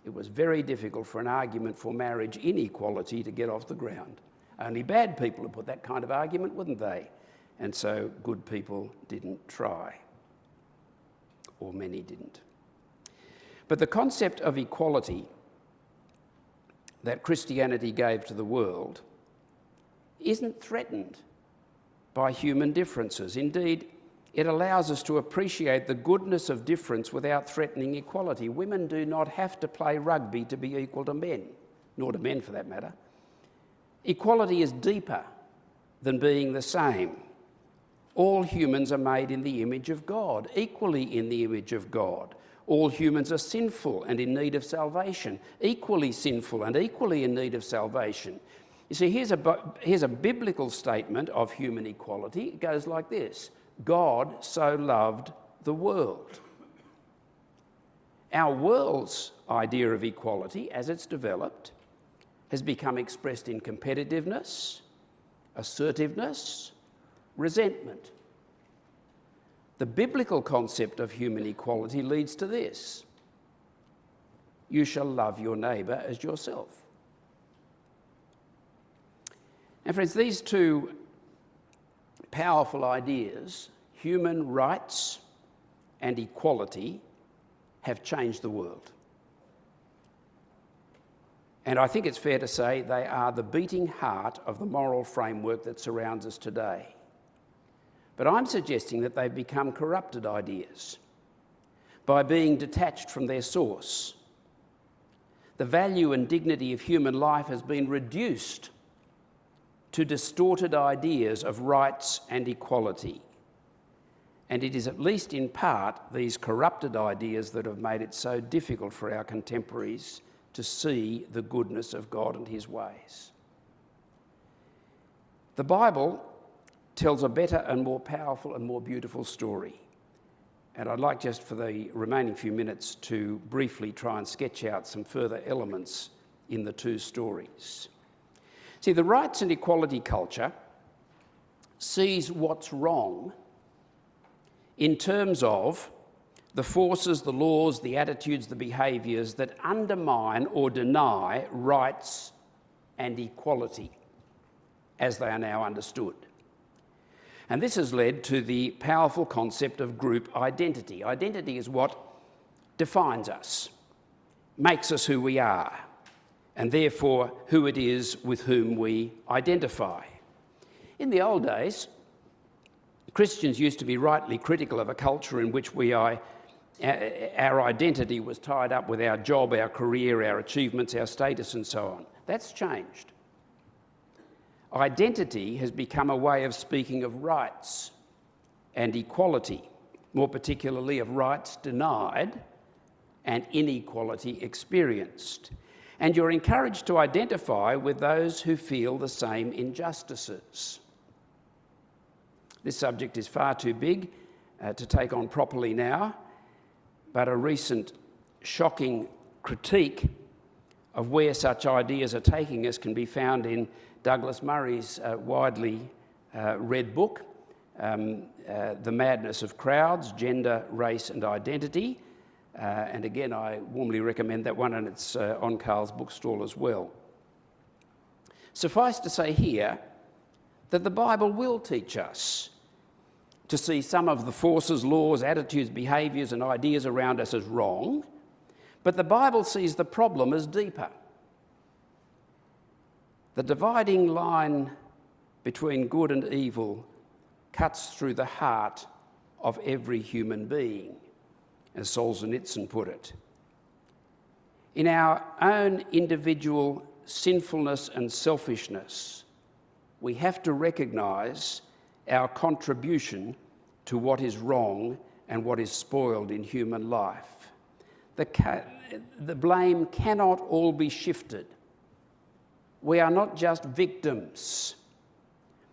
it was very difficult for an argument for marriage inequality to get off the ground. Only bad people would put that kind of argument, wouldn't they? And so good people didn't try, or many didn't. But the concept of equality that Christianity gave to the world isn't threatened by human differences. Indeed, it allows us to appreciate the goodness of difference without threatening equality. Women do not have to play rugby to be equal to men, nor to men for that matter. Equality is deeper than being the same. All humans are made in the image of God, equally in the image of God. All humans are sinful and in need of salvation, equally sinful and equally in need of salvation. You see, here's a biblical statement of human equality. It goes like this: God so loved the world. Our world's idea of equality, as it's developed, has become expressed in competitiveness, assertiveness, resentment. The biblical concept of human equality leads to this: you shall love your neighbour as yourself. And friends, these two powerful ideas, human rights and equality, have changed the world. And I think it's fair to say they are the beating heart of the moral framework that surrounds us today. But I'm suggesting that they've become corrupted ideas by being detached from their source. The value and dignity of human life has been reduced to distorted ideas of rights and equality. And it is at least in part these corrupted ideas that have made it so difficult for our contemporaries to see the goodness of God and his ways. The Bible tells a better and more powerful and more beautiful story. And I'd like, just for the remaining few minutes, to briefly try and sketch out some further elements in the two stories. See, the rights and equality culture sees what's wrong in terms of the forces, the laws, the attitudes, the behaviours that undermine or deny rights and equality as they are now understood. And this has led to the powerful concept of group identity. Identity is what defines us, makes us who we are, and therefore who it is with whom we identify. In the old days, Christians used to be rightly critical of a culture in which our identity was tied up with our job, our career, our achievements, our status, and so on. That's changed. Identity has become a way of speaking of rights and equality, more particularly of rights denied and inequality experienced. And you're encouraged to identify with those who feel the same injustices. This subject is far too big to take on properly now, but a recent shocking critique of where such ideas are taking us can be found in Douglas Murray's widely read book, The Madness of Crowds, Gender, Race and Identity. And again, I warmly recommend that one, and it's on Carl's bookstall as well. Suffice to say here that the Bible will teach us to see some of the forces, laws, attitudes, behaviours and ideas around us as wrong, but the Bible sees the problem as deeper. The dividing line between good and evil cuts through the heart of every human being, as Solzhenitsyn put it. In our own individual sinfulness and selfishness, we have to recognise our contribution to what is wrong and what is spoiled in human life. The blame cannot all be shifted. We are not just victims,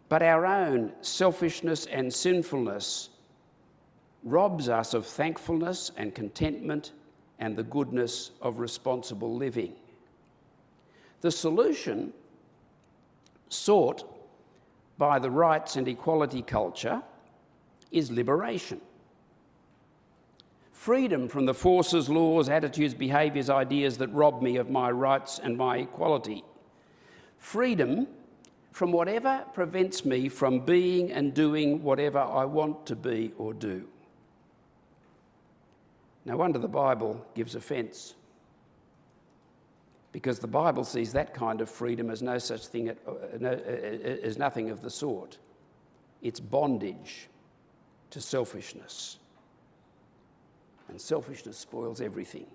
but our own selfishness and sinfulness robs us of thankfulness and contentment and the goodness of responsible living. The solution sought by the rights and equality culture is liberation. Freedom from the forces, laws, attitudes, behaviours, ideas that rob me of my rights and my equality. Freedom from whatever prevents me from being and doing whatever I want to be or do. No wonder the Bible gives offence, because the Bible sees that kind of freedom as no such thing, as nothing of the sort. It's bondage to selfishness, and selfishness spoils everything.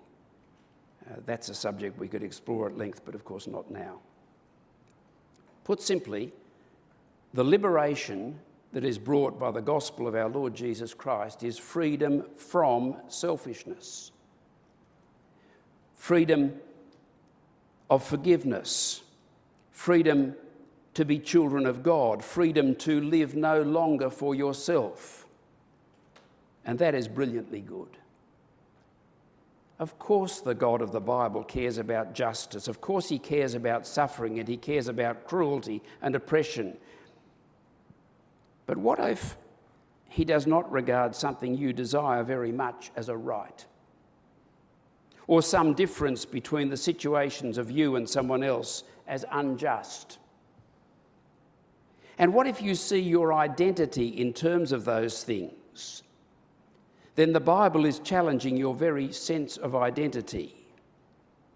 That's a subject we could explore at length, but of course not now. Put simply, the liberation that is brought by the gospel of our Lord Jesus Christ is freedom from selfishness, freedom of forgiveness, freedom to be children of God, freedom to live no longer for yourself. And that is brilliantly good. Of course, the God of the Bible cares about justice. Of course, he cares about suffering, and he cares about cruelty and oppression. But what if he does not regard something you desire very much as a right? Or some difference between the situations of you and someone else as unjust? And what if you see your identity in terms of those things? Then the Bible is challenging your very sense of identity,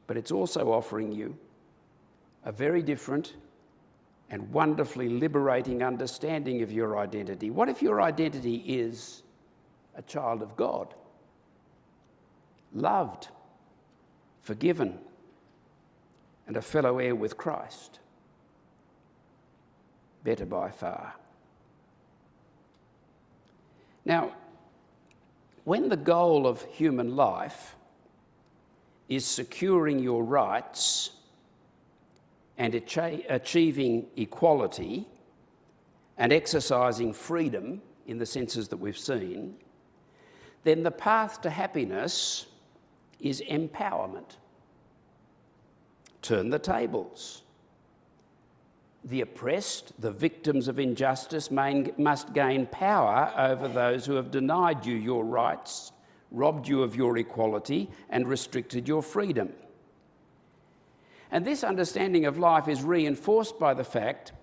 but it's also offering you a very different and wonderfully liberating understanding of your identity. What if your identity is a child of God, loved, forgiven, and a fellow heir with Christ? Better by far. Now, when the goal of human life is securing your rights and achieving equality and exercising freedom in the senses that we've seen, then the path to happiness is empowerment. Turn the tables. The oppressed, the victims of injustice, must gain power over those who have denied you your rights, robbed you of your equality, and restricted your freedom. And this understanding of life is reinforced by the fact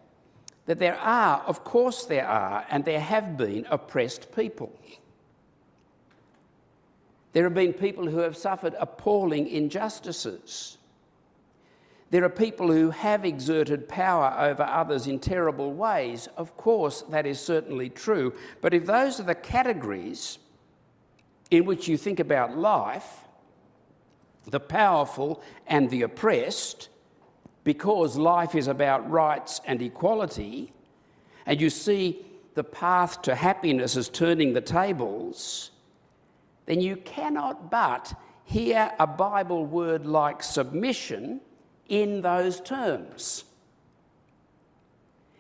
that there are, of course there are, and there have been oppressed people. There have been people who have suffered appalling injustices. There are people who have exerted power over others in terrible ways. Of course, that is certainly true. But if those are the categories in which you think about life, the powerful and the oppressed, because life is about rights and equality, and you see the path to happiness as turning the tables, then you cannot but hear a Bible word like submission in those terms.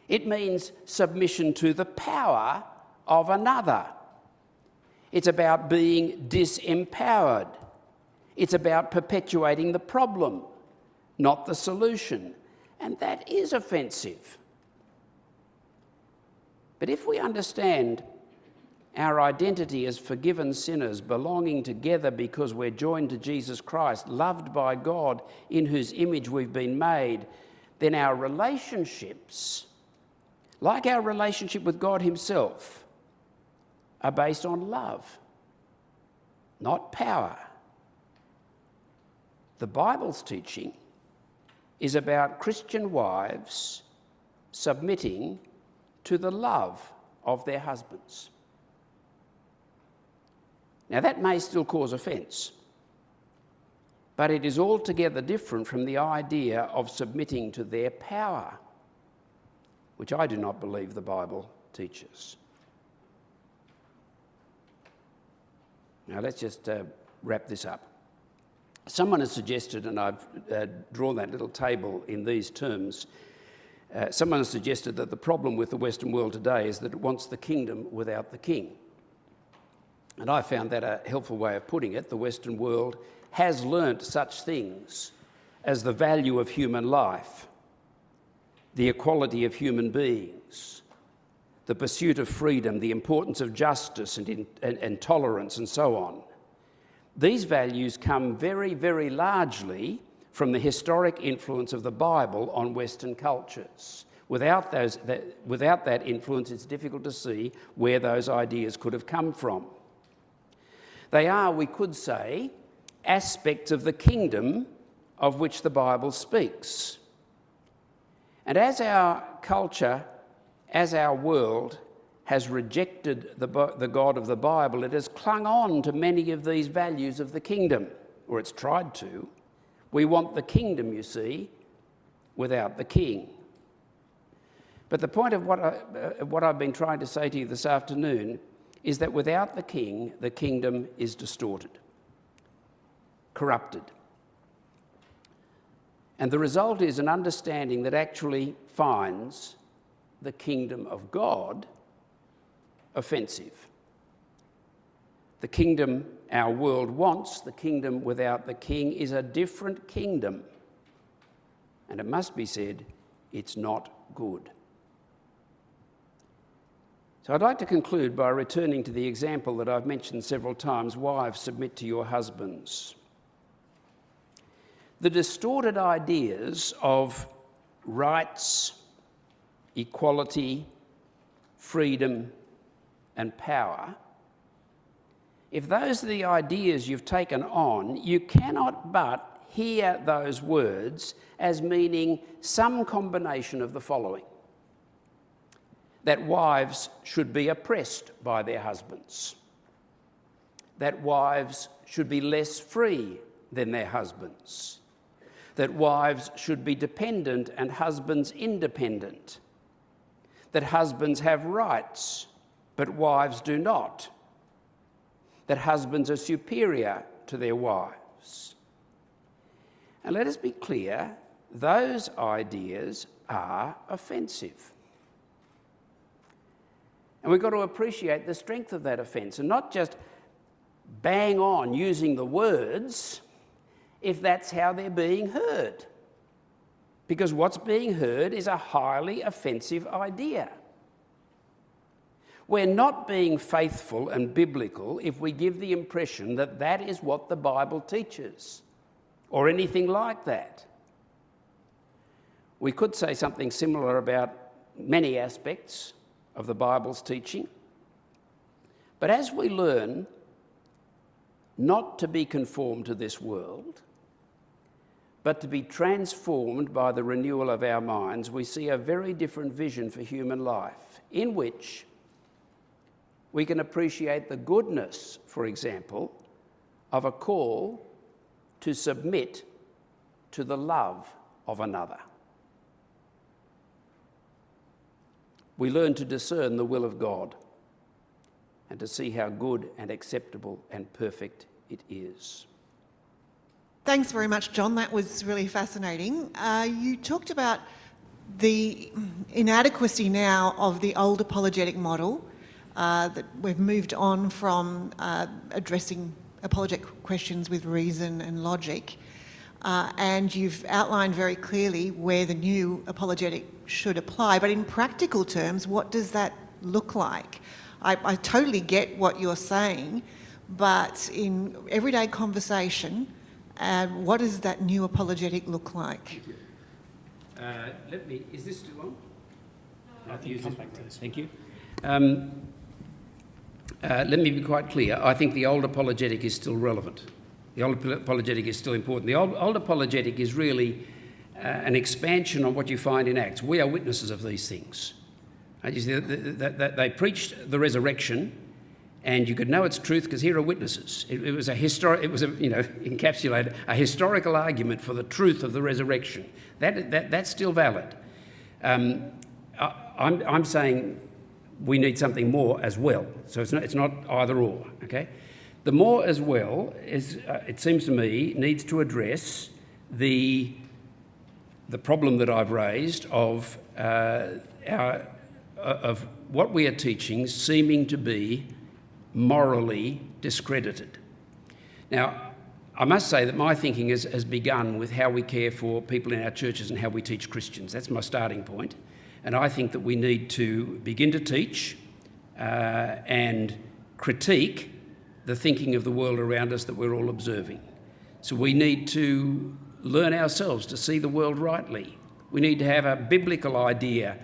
It means submission to the power of another. It's about being disempowered. It's about perpetuating the problem, not the solution. And that is offensive. But if we understand our identity as forgiven sinners, belonging together because we're joined to Jesus Christ, loved by God, in whose image we've been made, then our relationships, like our relationship with God himself, are based on love, not power. The Bible's teaching is about Christian wives submitting to the love of their husbands. Now, that may still cause offence, but it is altogether different from the idea of submitting to their power, which I do not believe the Bible teaches. Now, let's just wrap this up. Someone has suggested, and I've drawn that little table in these terms, someone has suggested that the problem with the Western world today is that it wants the kingdom without the king. And I found that a helpful way of putting it. The Western world has learnt such things as the value of human life, the equality of human beings, the pursuit of freedom, the importance of justice and tolerance and so on. These values come very, very largely from the historic influence of the Bible on Western cultures. Without that influence, it's difficult to see where those ideas could have come from. They are, we could say, aspects of the kingdom of which the Bible speaks. And as our culture, as our world has rejected the God of the Bible, it has clung on to many of these values of the kingdom, or it's tried to. We want the kingdom, you see, without the king. But the point of what I've been trying to say to you this afternoon is that without the king, the kingdom is distorted, corrupted. And the result is an understanding that actually finds the kingdom of God offensive. The kingdom our world wants, the kingdom without the king, is a different kingdom. And it must be said, it's not good. So I'd like to conclude by returning to the example that I've mentioned several times: wives, submit to your husbands. The distorted ideas of rights, equality, freedom, and power, if those are the ideas you've taken on, you cannot but hear those words as meaning some combination of the following: that wives should be oppressed by their husbands, that wives should be less free than their husbands, that wives should be dependent and husbands independent, that husbands have rights but wives do not, that husbands are superior to their wives. And let us be clear, those ideas are offensive. And we've got to appreciate the strength of that offence and not just bang on using the words if that's how they're being heard. Because what's being heard is a highly offensive idea. We're not being faithful and biblical if we give the impression that that is what the Bible teaches, or anything like that. We could say something similar about many aspects of the Bible's teaching. But as we learn not to be conformed to this world, but to be transformed by the renewal of our minds, we see a very different vision for human life, in which we can appreciate the goodness, for example, of a call to submit to the love of another. We learn to discern the will of God and to see how good and acceptable and perfect it is. Thanks very much, John. That was really fascinating. You talked about the inadequacy now of the old apologetic model, that we've moved on from addressing apologetic questions with reason and logic, and you've outlined very clearly where the new apologetic should apply. But in practical terms, what does that look like? I totally get what you're saying, but in everyday conversation, what does that new apologetic look like? Is this still on? I think you come back to this. Thank you. Let me be quite clear. I think the old apologetic is still relevant. The old apologetic is still important. The old apologetic is really an expansion on what you find in Acts. We are witnesses of these things. They preached the resurrection, and you could know its truth because here are witnesses. It was encapsulated a historical argument for the truth of the resurrection. That's still valid. I'm saying we need something more as well. So it's not either or. Okay, the more as well is it seems to me needs to address the problem that I've raised of what we are teaching seeming to be morally discredited. Now, I must say that my thinking has begun with how we care for people in our churches and how we teach Christians. That's my starting point. And I think that we need to begin to teach and critique the thinking of the world around us that we're all observing. So we need to learn ourselves to see the world rightly. We need to have a biblical idea,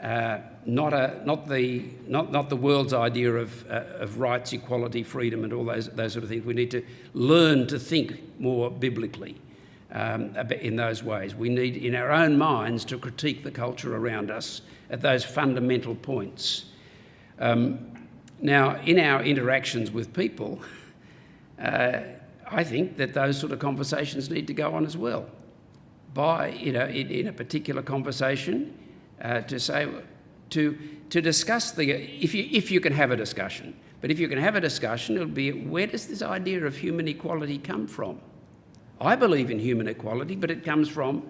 not the world's idea of rights, equality, freedom, and all those sort of things. We need to learn to think more bigly in those ways. We need, in our own minds, to critique the culture around us at those fundamental points. Now, in our interactions with people, I think that those sort of conversations need to go on as well. In a particular conversation, to say, to discuss if you can have a discussion. But if you can have a discussion, it'll be, where does this idea of human equality come from? I believe in human equality, but it comes from,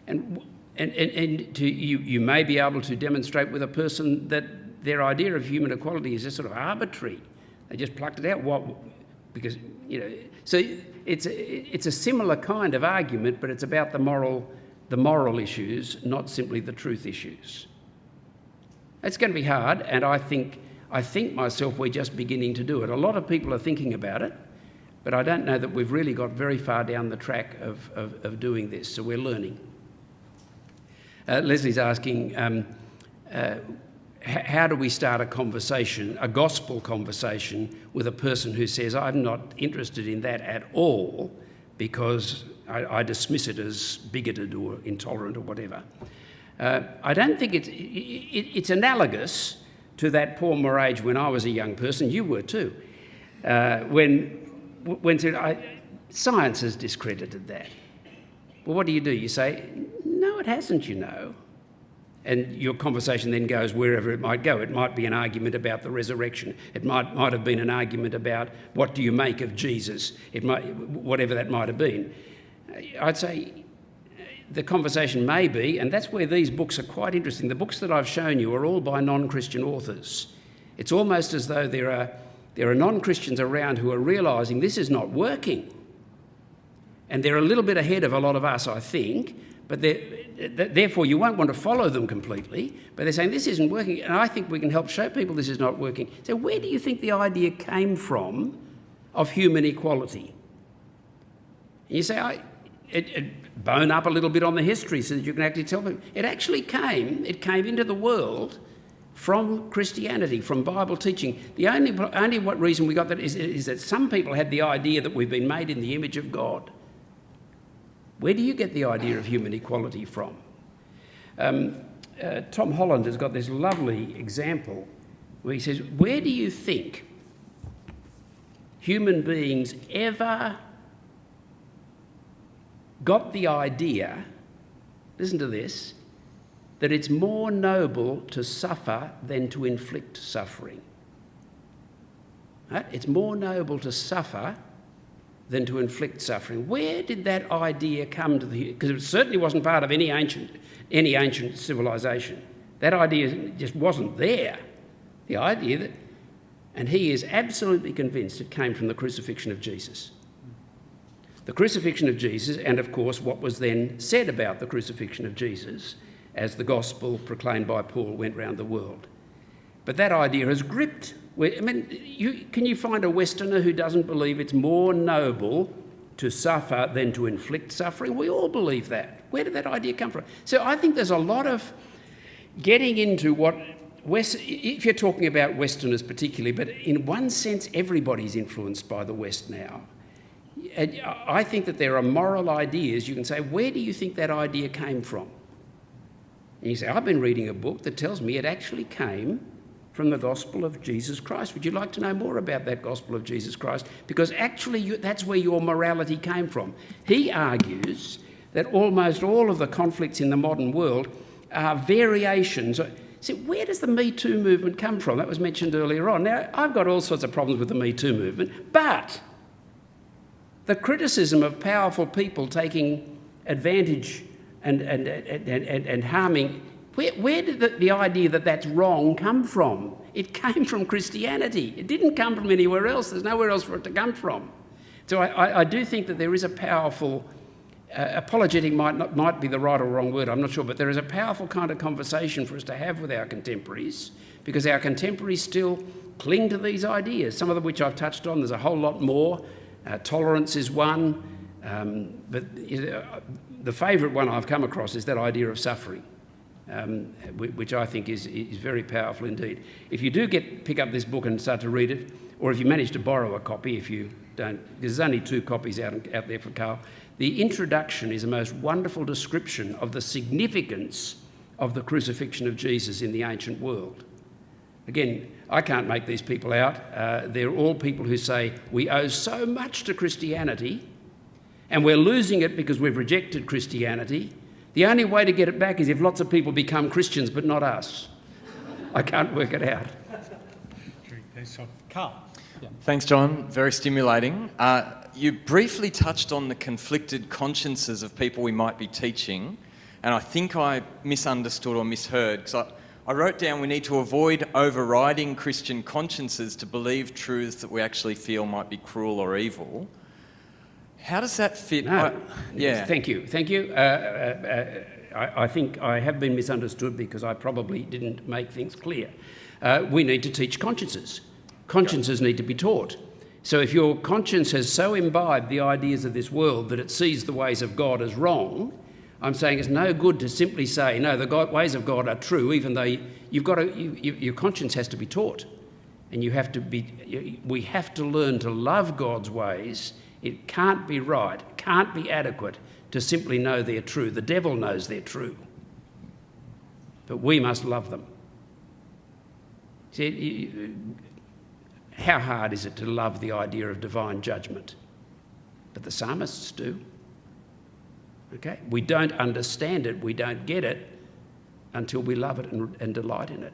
and you may be able to demonstrate with a person that their idea of human equality is just sort of arbitrary. They just plucked it out. Because, so it's a similar kind of argument, but it's about the moral issues, not simply the truth issues. It's going to be hard, and I think myself we're just beginning to do it. A lot of people are thinking about it, but I don't know that we've really got very far down the track of doing this, so we're learning. Leslie's asking, how do we start a conversation, a gospel conversation, with a person who says, I'm not interested in that at all because I dismiss it as bigoted or intolerant or whatever. I don't think it's analogous to that poor age when I was a young person. You were too. When science has discredited that. Well, what do? You say, no, it hasn't, And your conversation then goes wherever it might go. It might be an argument about the resurrection. It might have been an argument about what do you make of Jesus. It might, whatever that might have been. I'd say the conversation may be, and that's where these books are quite interesting. The books that I've shown you are all by non-Christian authors. It's almost as though there are non-Christians around who are realising this is not working. And they're a little bit ahead of a lot of us, I think, but therefore you won't want to follow them completely, but they're saying this isn't working, and I think we can help show people this is not working. So where do you think the idea came from of human equality? And you say, bone up a little bit on the history so that you can actually tell people. It came into the world from Christianity, from Bible teaching. The only reason we got that is that some people had the idea that we've been made in the image of God. Where do you get the idea of human equality from? Tom Holland has got this lovely example where he says, where do you think human beings ever got the idea, listen to this, that it's more noble to suffer than to inflict suffering? Right? It's more noble to suffer than to inflict suffering. Where did that idea come to? Because it certainly wasn't part of any ancient civilization. That idea just wasn't there. The idea that, and he is absolutely convinced it came from the crucifixion of Jesus. The crucifixion of Jesus, and of course what was then said about the crucifixion of Jesus as the gospel proclaimed by Paul went round the world. But that idea has gripped. Can you find a Westerner who doesn't believe it's more noble to suffer than to inflict suffering? We all believe that. Where did that idea come from? So I think there's a lot of getting into what if you're talking about Westerners particularly, but in one sense everybody's influenced by the West now. And I think that there are moral ideas. You can say, where do you think that idea came from? And you say, I've been reading a book that tells me it actually came from the gospel of Jesus Christ. Would you like to know more about that gospel of Jesus Christ? Because actually that's where your morality came from. He argues that almost all of the conflicts in the modern world are variations. So where does the Me Too movement come from? That was mentioned earlier on. Now, I've got all sorts of problems with the Me Too movement, but the criticism of powerful people taking advantage and harming, where did the idea that that's wrong come from? It came from Christianity. It didn't come from anywhere else. There's nowhere else for it to come from. So I do think that there is a powerful, apologetic might be the right or wrong word, I'm not sure, but there is a powerful kind of conversation for us to have with our contemporaries, because our contemporaries still cling to these ideas, some of which I've touched on. There's a whole lot more. Tolerance is one, but the favourite one I've come across is that idea of suffering, which I think is very powerful indeed. If you do pick up this book and start to read it, or if you manage to borrow a copy, if you don't, because there's only 2 copies out there for Carl, the introduction is a most wonderful description of the significance of the crucifixion of Jesus in the ancient world. Again, I can't make these people out. They're all people who say we owe so much to Christianity and we're losing it because we've rejected Christianity. The only way to get it back is if lots of people become Christians, but not us. I can't work it out. Carl. Yeah. Thanks, John. Very stimulating. You briefly touched on the conflicted consciences of people we might be teaching, and I think I misunderstood or misheard, because I wrote down we need to avoid overriding Christian consciences to believe truths that we actually feel might be cruel or evil. How does that fit? No. Yeah. Thank you. I think I have been misunderstood because I probably didn't make things clear. We need to teach consciences. Consciences need to be taught. So if your conscience has so imbibed the ideas of this world that it sees the ways of God as wrong, I'm saying it's no good to simply say, no, the ways of God are true, even though your conscience has to be taught. And we have to learn to love God's ways. It can't be right, can't be adequate to simply know they're true. The devil knows they're true. But we must love them. See, how hard is it to love the idea of divine judgment? But the psalmists do. Okay? We don't understand it, we don't get it until we love it and delight in it.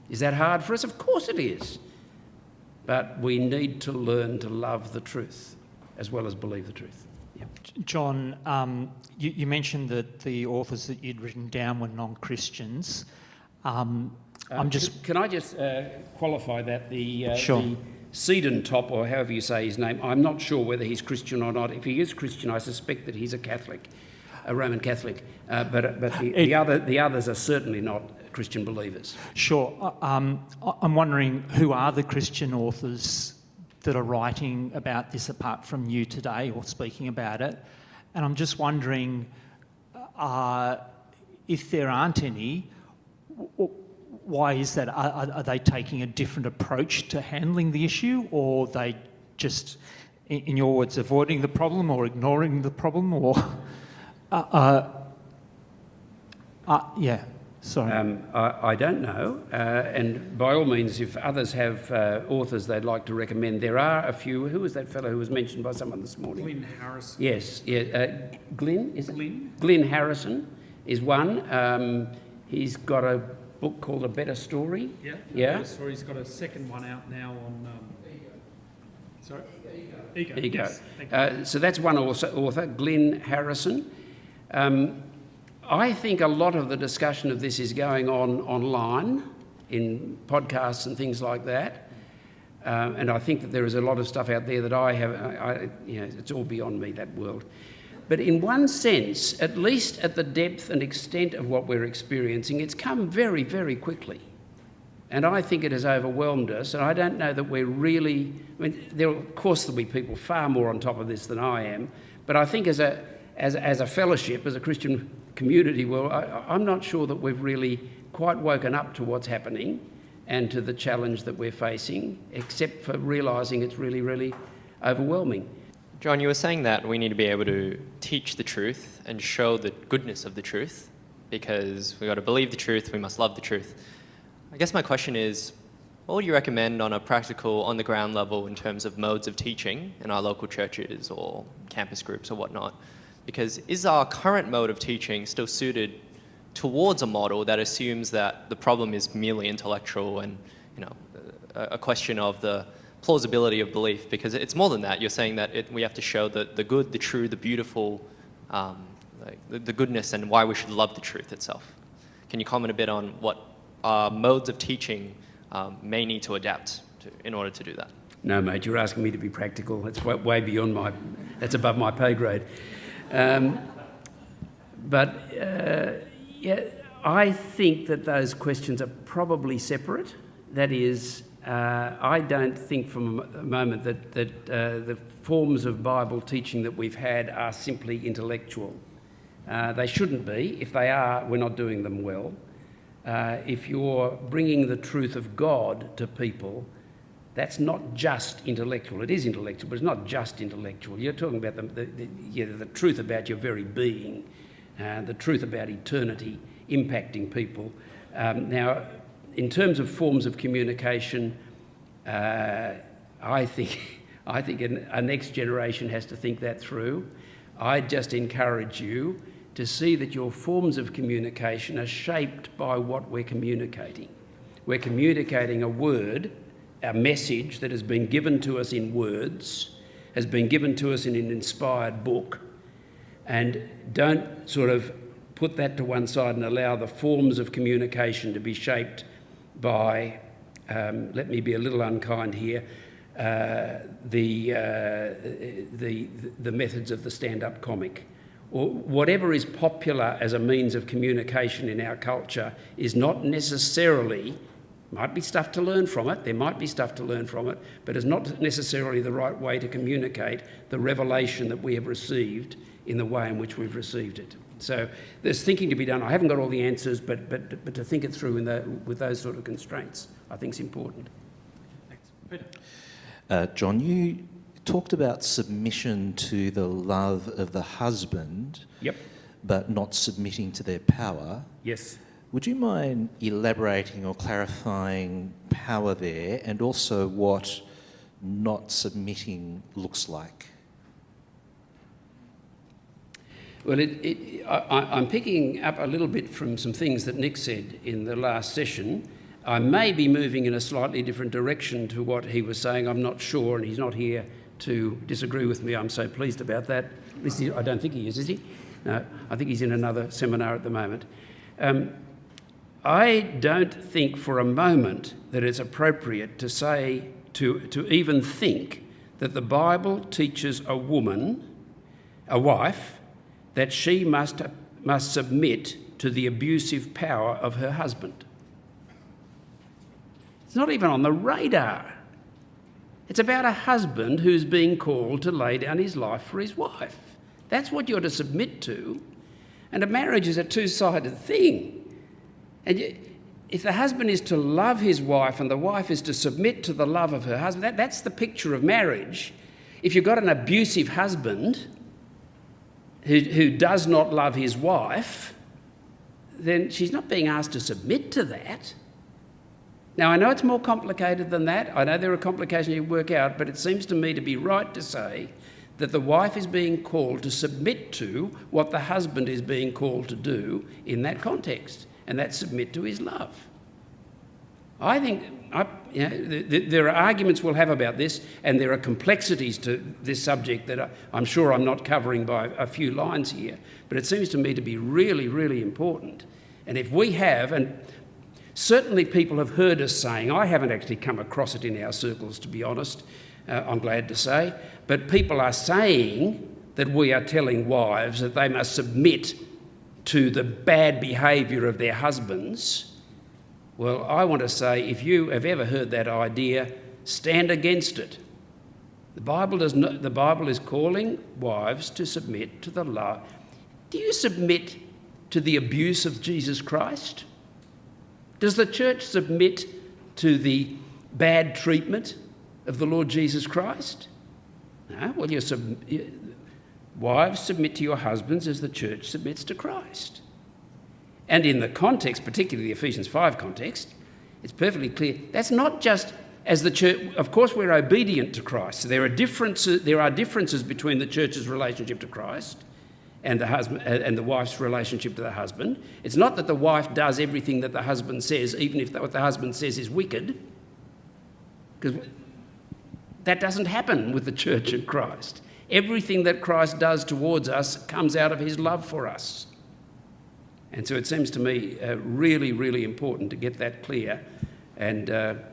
Is that hard for us? Of course it is. But we need to learn to love the truth as well as believe the truth. Yeah. John, you mentioned that the authors that you'd written down were non-Christians. Can I just qualify that? Sure. The Seedon top, or however you say his name, I'm not sure whether he's Christian or not. If he is Christian, I suspect that he's a Catholic, a Roman Catholic. But the others are certainly not Christian believers. Sure. I'm wondering who are the Christian authors that are writing about this apart from you today or speaking about it? And I'm just wondering if there aren't any, why is that? Are they taking a different approach to handling the issue, or are they just, in your words, avoiding the problem or ignoring the problem, or... yeah, sorry. I don't know, and by all means, if others have authors they'd like to recommend, there are a few. Who was that fellow who was mentioned by someone this morning? Glyn Harrison. Yes, yeah. Glyn, is it? Glyn. Glyn Harrison is one. He's got a book called A Better Story. Yeah. Yeah. Better Story. He's got a second one out now on. Sorry. Ego. Ego. Yes, thank you. So that's one author, Glyn Harrison. I think a lot of the discussion of this is going on online, in podcasts and things like that. And I think that there is a lot of stuff out there that it's all beyond me, that world. But in one sense, at least at the depth and extent of what we're experiencing, it's come very, very quickly. And I think it has overwhelmed us, and I don't know that we're really... of course there'll be people far more on top of this than I am, but I think as a fellowship, as a Christian community, I'm not sure that we've really quite woken up to what's happening and to the challenge that we're facing, except for realising it's really, really overwhelming. John, you were saying that we need to be able to teach the truth and show the goodness of the truth, because we've got to believe the truth, we must love the truth. I guess my question is, what would you recommend on a practical, on-the-ground level in terms of modes of teaching in our local churches or campus groups or whatnot? Because is our current mode of teaching still suited towards a model that assumes that the problem is merely intellectual and, a question of the plausibility of belief? Because it's more than that. You're saying that we have to show the good, the true, the beautiful, the goodness, and why we should love the truth itself. Can you comment a bit on what modes of teaching may need to adapt to in order to do that? No, mate, you're asking me to be practical. That's way beyond that's above my pay grade. I think that those questions are probably separate. That is, I don't think from a moment that the forms of Bible teaching that we've had are simply intellectual. They shouldn't be. If they are, we're not doing them well. If you're bringing the truth of God to people, that's not just intellectual. It is intellectual, but it's not just intellectual. You're talking about the truth about your very being, the truth about eternity impacting people. Now, in terms of forms of communication, I think a next generation has to think that through. I just encourage you to see that your forms of communication are shaped by what we're communicating. We're communicating a word, a message that has been given to us in words, has been given to us in an inspired book, and don't sort of put that to one side and allow the forms of communication to be shaped by, let me be a little unkind here, the methods of the stand-up comic. Or whatever is popular as a means of communication in our culture is not necessarily, might be stuff to learn from it, there might be stuff to learn from it, but is not necessarily the right way to communicate the revelation that we have received in the way in which we've received it. So there's thinking to be done. I haven't got all the answers, but to think it through with those sort of constraints, I think is important. Thanks. Peter. John, you talked about submission to the love of the husband, Yep. but not submitting to their power. Yes. Would you mind elaborating or clarifying power there, and also what not submitting looks like? Well, I'm picking up a little bit from some things that Nick said in the last session. I may be moving in a slightly different direction to what he was saying. I'm not sure, and he's not here to disagree with me. I'm so pleased about that. At least I don't think he is he? No, I think he's in another seminar at the moment. I don't think for a moment that it's appropriate to say, to even think that the Bible teaches a woman, a wife, that she must submit to the abusive power of her husband. It's not even on the radar. It's about a husband who's being called to lay down his life for his wife. That's what you're to submit to. And a marriage is a two-sided thing. And if the husband is to love his wife and the wife is to submit to the love of her husband, that's the picture of marriage. If you've got an abusive husband who does not love his wife, then she's not being asked to submit to that. Now, I know it's more complicated than that. I know there are complications you work out, but it seems to me to be right to say that the wife is being called to submit to what the husband is being called to do in that context, and that's submit to his love. I think there are arguments we'll have about this, and there are complexities to this subject that I'm sure I'm not covering by a few lines here, but it seems to me to be really, really important. And if we have, and certainly people have heard us saying, I haven't actually come across it in our circles, to be honest, I'm glad to say, but people are saying that we are telling wives that they must submit to the bad behaviour of their husbands. Well, I want to say, if you have ever heard that idea, stand against it. The Bible is calling wives to submit to the love. Do you submit to the abuse of Jesus Christ? Does the church submit to the bad treatment of the Lord Jesus Christ? No. Well, wives, submit to your husbands as the church submits to Christ. And in the context, particularly the Ephesians 5 context, it's perfectly clear that's not just as the church. Of course, we're obedient to Christ. So there are differences between the church's relationship to Christ and the husband and the wife's relationship to the husband. It's not that the wife does everything that the husband says, even if what the husband says is wicked, because that doesn't happen with the church of Christ. Everything that Christ does towards us comes out of his love for us. And so it seems to me really, really important to get that clear. And I've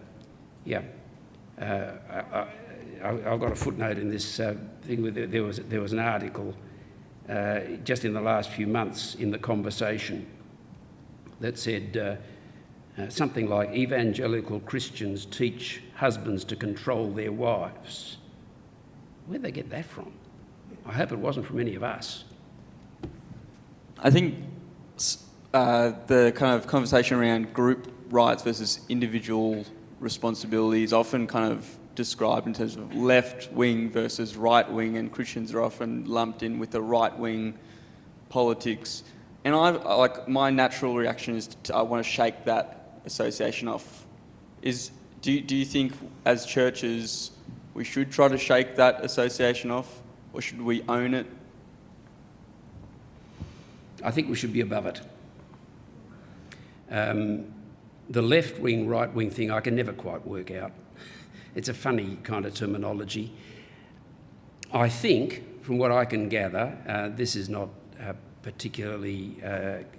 got a footnote in this thing. There was an article just in the last few months in The Conversation that said something like, evangelical Christians teach husbands to control their wives. Where'd they get that from? I hope it wasn't from any of us. I think the kind of conversation around group rights versus individual responsibility is often kind of described in terms of left wing versus right wing, and Christians are often lumped in with the right wing politics. And my natural reaction is I want to shake that association off. Do you think as churches we should try to shake that association off, or should we own it? I think we should be above it. The left-wing, right-wing thing I can never quite work out. It's a funny kind of terminology. I think, from what I can gather, this is not particularly,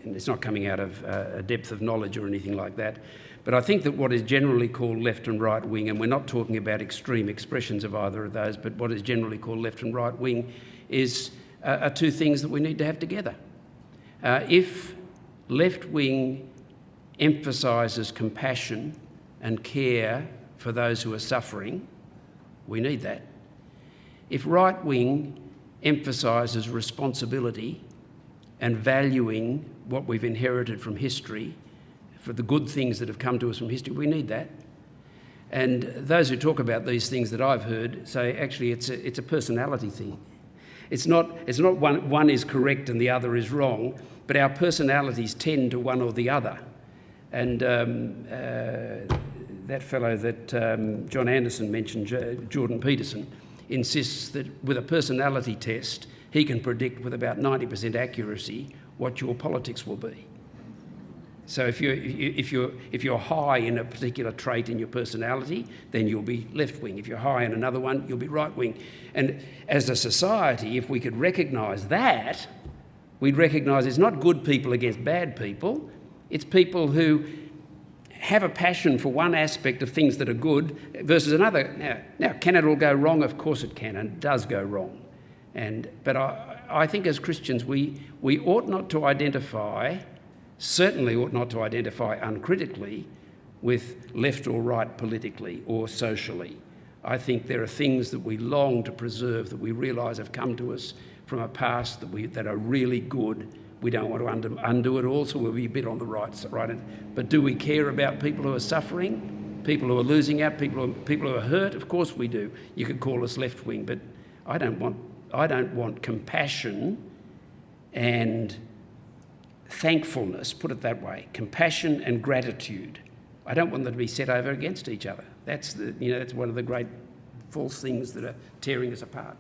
it's not coming out of a depth of knowledge or anything like that, but I think that what is generally called left and right wing, and we're not talking about extreme expressions of either of those, but what is generally called left and right wing are two things that we need to have together. If left wing emphasises compassion and care for those who are suffering, we need that. If right wing emphasises responsibility and valuing what we've inherited from history, for the good things that have come to us from history, we need that. And those who talk about these things that I've heard say, actually, it's a personality thing. It's not one is correct and the other is wrong, but our personalities tend to one or the other. And that fellow that John Anderson mentioned, Jordan Peterson, insists that with a personality test, he can predict with about 90% accuracy what your politics will be. So if you're high in a particular trait in your personality, then you'll be left-wing. If you're high in another one, you'll be right-wing. And as a society, if we could recognise that, we'd recognise it's not good people against bad people. It's people who have a passion for one aspect of things that are good versus another. Now, can it all go wrong? Of course it can, and it does go wrong. But I think as Christians, we ought not to identify, certainly ought not to identify uncritically with left or right politically or socially. I think there are things that we long to preserve that we realise have come to us from a past that are really good. We don't want to undo it all, so we'll be a bit on the right. But do we care about people who are suffering, people who are losing out, people who are hurt? Of course we do. You could call us left-wing, but I don't want compassion and thankfulness, put it that way, compassion and gratitude. I don't want them to be set over against each other. That's one of the great false things that are tearing us apart.